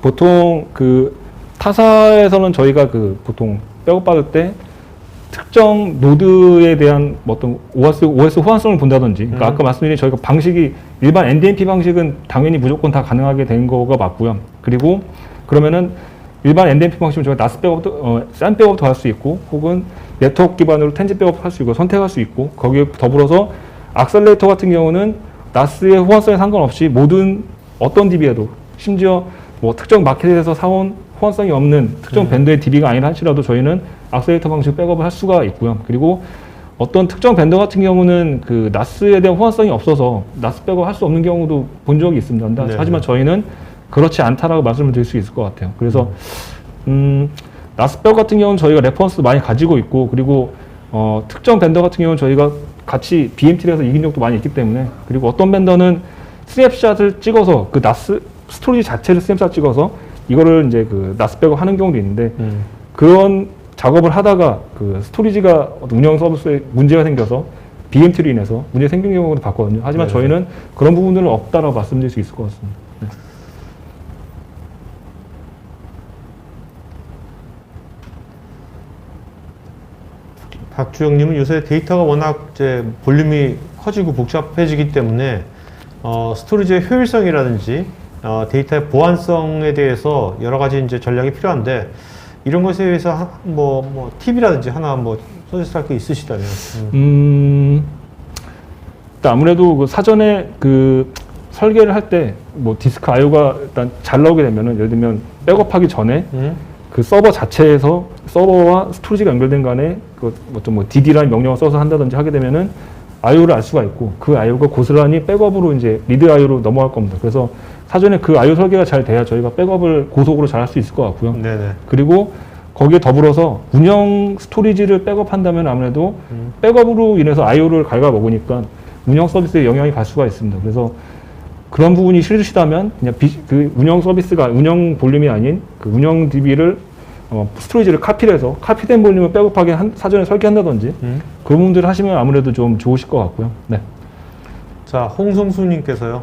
보통 그 타사에서는 저희가 그 보통 백업 받을 때 특정 노드에 대한 어떤 OS 호환성을 본다든지, 그러니까 아까 말씀드린 저희가 방식이 일반 NDMP 방식은 당연히 무조건 다 가능하게 된 거가 맞고요. 그리고 그러면은 일반 NDMP 방식은 저희가 NAS 백업도, 싼 백업도 할 수 있고, 혹은 네트워크 기반으로 텐지 백업 할 수 있고, 선택할 수 있고, 거기에 더불어서 악셀레이터 같은 경우는 NAS의 호환성에 상관없이 모든 어떤 DB에도 심지어 뭐 특정 마켓에서 사온 호환성이 없는 특정 밴드의 DB가 아니라 할지라도 저희는 악셀레이터 방식 백업을 할 수가 있고요. 그리고 어떤 특정 밴드 같은 경우는 그 NAS에 대한 호환성이 없어서 NAS 백업 할 수 없는 경우도 본 적이 있습니다. 네. 하지만 저희는 그렇지 않다라고 말씀을 드릴 수 있을 것 같아요. 그래서 NAS 백업 같은 경우는 저희가 레퍼런스 많이 가지고 있고, 그리고 특정 밴더 같은 경우는 저희가 같이 BMT에서 이긴 적도 많이 있기 때문에, 그리고 어떤 밴더는 스냅샷을 찍어서 그 NAS 스토리지 자체를 스냅샷 찍어서 이거를 이제 그 NAS 백업 하는 경우도 있는데 그런 작업을 하다가 그 스토리지가 운영 서비스에 문제가 생겨서 BMT로 인해서 문제 생긴 경우도 봤거든요. 하지만 네. 저희는 그런 부분들은 없다라고 말씀드릴 수 있을 것 같습니다. 네. 박주영님은 요새 데이터가 워낙 이제 볼륨이 커지고 복잡해지기 때문에 스토리지의 효율성이라든지 데이터의 보안성에 대해서 여러 가지 이제 전략이 필요한데 이런 것에 대해서 뭐 팁이라든지 하나 뭐 서비스할 게 있으시다면. 일단 아무래도 그 사전에 그 설계를 할 때 뭐 디스크 I/O가 일단 잘 나오게 되면은 예를 들면 백업하기 전에 그 서버 자체에서 서버와 스토리지가 연결된 간에 그 어떤 뭐 DD라는 명령을 써서 한다든지 하게 되면은 I/O를 알 수가 있고 그 I/O가 고스란히 백업으로 이제 리드 I/O로 넘어갈 겁니다. 그래서 사전에 그 I/O 설계가 잘 돼야 저희가 백업을 고속으로 잘 할 수 있을 것 같고요. 네네. 그리고 거기에 더불어서 운영 스토리지를 백업한다면 아무래도 백업으로 인해서 I/O를 갉아먹으니까 운영 서비스에 영향이 갈 수가 있습니다. 그래서 그런 부분이 싫으시다면 그냥 그 운영 서비스가 운영 볼륨이 아닌 그 운영 DB를 스토리지를 카피를 해서 카피된 볼륨을 백업하게 사전에 설계한다든지 그런 부분들을 하시면 아무래도 좀 좋으실 것 같고요. 네. 자, 홍성수님께서요.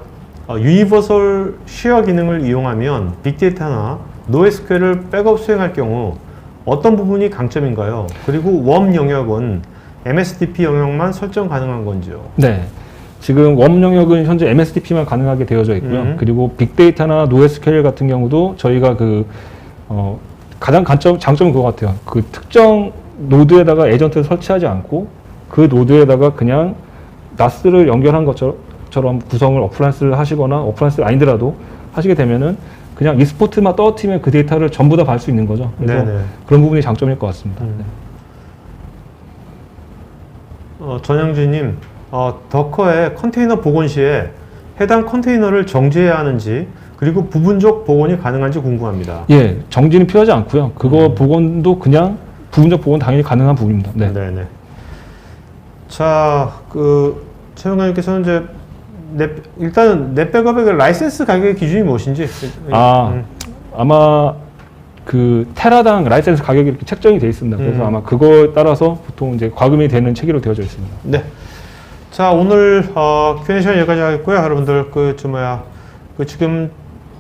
유니버설 쉐어 기능을 이용하면 빅데이터나 NoSQL을 백업 수행할 경우 어떤 부분이 강점인가요? 그리고 웜 영역은 MSDP 영역만 설정 가능한 건지요? 네. 지금 웜 영역은 현재 MSDP만 가능하게 되어져 있고요. 그리고 빅데이터나 NoSQL 같은 경우도 저희가 가장 장점은 그거 같아요. 그 특정 노드에다가 에이전트를 설치하지 않고 그 노드에다가 그냥 NAS를 연결한 것처럼 구성을 어플라이언스를 하시거나 어플라이언스 아니더라도 하시게 되면은 그냥 익스포트만 떨어뜨리면 그 데이터를 전부 다 받을 수 있는 거죠. 그래서 네네. 그런 부분이 장점일 것 같습니다. 네. 전영진님, 더커의 컨테이너 복원 시에 해당 컨테이너를 정지해야 하는지 그리고 부분적 복원이 가능한지 궁금합니다. 예, 정지는 필요하지 않고요. 그거 복원도 그냥 부분적 복원 당연히 가능한 부분입니다. 네. 네네. 자, 최영관님께서는 이제 일단은 넷백업의 라이센스 가격의 기준이 무엇인지. 아마 그 테라당 라이센스 가격이 이렇게 책정이 되어 있습니다. 그래서 아마 그거에 따라서 보통 이제 과금이 되는 체계로 되어져 있습니다. 네. 자, 오늘 Q&A 시간 여기까지 하겠고요. 여러분들 지금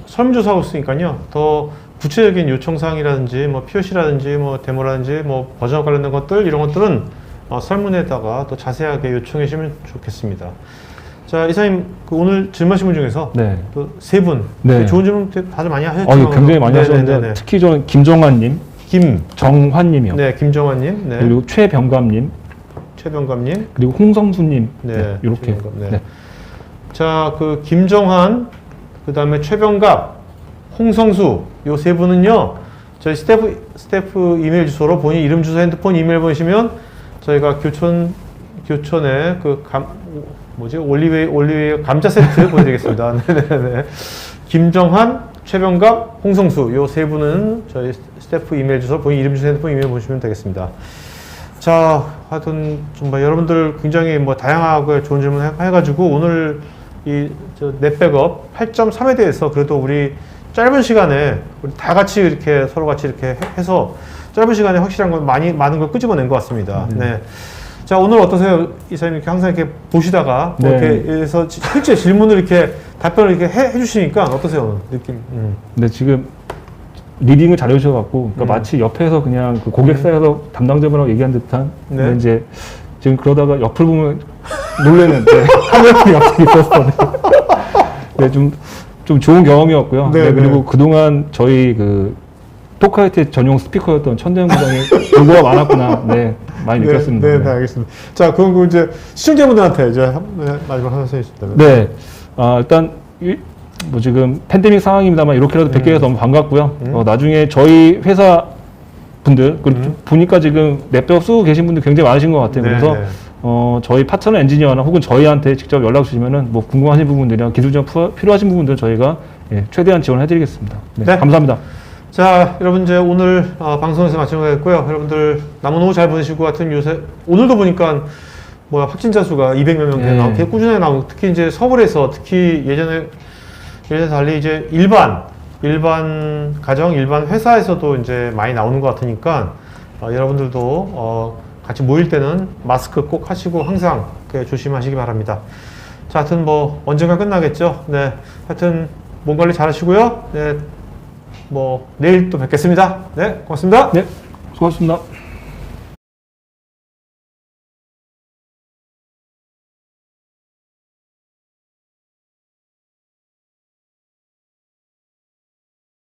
설문조사하고 있으니까요. 더 구체적인 요청사항이라든지 뭐 POC라든지 뭐 데모라든지 뭐 버전 관련된 것들 이런 것들은 설문에다가 더 자세하게 요청해 주시면 좋겠습니다. 자, 이사님 오늘 질문하신 분 중에서 네. 또 세 분 네. 좋은 질문 다들 많이 하셨죠? 예, 굉장히 많이 하셨는데 네네네. 특히 저는 김정환님, 정환님이요. 네, 김정환님, 네, 그리고 최병감님, 최병감님, 그리고 홍성수님, 네, 이렇게. 최병감, 네. 자, 김정환, 그 다음에 최병갑, 홍성수 요 세 분은요 저희 스태프 이메일 주소로 본인 이름, 주소, 핸드폰, 이메일 보내시면 저희가 교촌에 올리브유 감자 세트 보내드리겠습니다. 네네네. 김정환, 최병갑, 홍성수 요 세 분은 저희 스태프 이메일 주소 본인 이름, 주소, 핸드폰, 이메일 보내시면 되겠습니다. 자, 하여튼 정말 여러분들 굉장히 다양하게 좋은 질문 해가지고 오늘 넷백업 8.3에 대해서 그래도 우리 짧은 시간에 우리 다 같이 이렇게 서로 같이 이렇게 해서 짧은 시간에 확실한 걸 많은 걸 끄집어낸 것 같습니다. 네. 자, 오늘 어떠세요? 이사님 이렇게 항상 이렇게 보시다가 네. 이렇게 해서 실제 질문을 이렇게 답변을 이렇게 해주시니까 어떠세요? 느낌? 네, 지금 리딩을 잘 해주셔갖고 그러니까 마치 옆에서 그냥 그 고객사에서 담당자분하고 얘기한 듯한. 네. 근데 이제 지금 그러다가 옆을 보면 놀래는데 한 명이 옆에 있었어. 네, 좀 좋은 경험이었고요. 네, 네, 그리고 네. 그동안 저희 토카이트 전용 스피커였던 천대현 부장이 요구가 많았구나. 네, 많이 느꼈습니다. 네, 알겠습니다. 자, 그럼 이제 시청자분들한테 이제 마지막 하나씩 해주시다면. 네, 일단 지금 팬데믹 상황입니다만 이렇게라도 뵙게 돼서 너무 반갑고요. 나중에 저희 회사 분들 그리고 보니까 지금 넷백업 쓰고 계신 분들 굉장히 많으신 것 같아요. 네, 그래서 네. 저희 파트너 엔지니어나 혹은 저희한테 직접 연락 주시면은 궁금하신 부분들이나 기술 지원 필요하신 부분들 저희가 최대한 지원해드리겠습니다. 네, 네. 감사합니다. 자, 여러분 이제 오늘 방송에서 마치도록 하겠고요. 여러분들 남은 오후 잘 보내실 것 같은 요새 오늘도 보니까 확진자 수가 200몇 명 네. 나오고 꾸준히 나오고 특히 이제 서울에서 특히 예전에 달리 이제 일반 가정, 일반 회사에서도 이제 많이 나오는 것 같으니까 여러분들도 같이 모일 때는 마스크 꼭 하시고 항상 조심하시기 바랍니다. 자, 하여튼 언젠가 끝나겠죠. 네, 하여튼 몸 관리 잘 하시고요. 네, 내일 또 뵙겠습니다. 네, 고맙습니다. 네, 수고하셨습니다.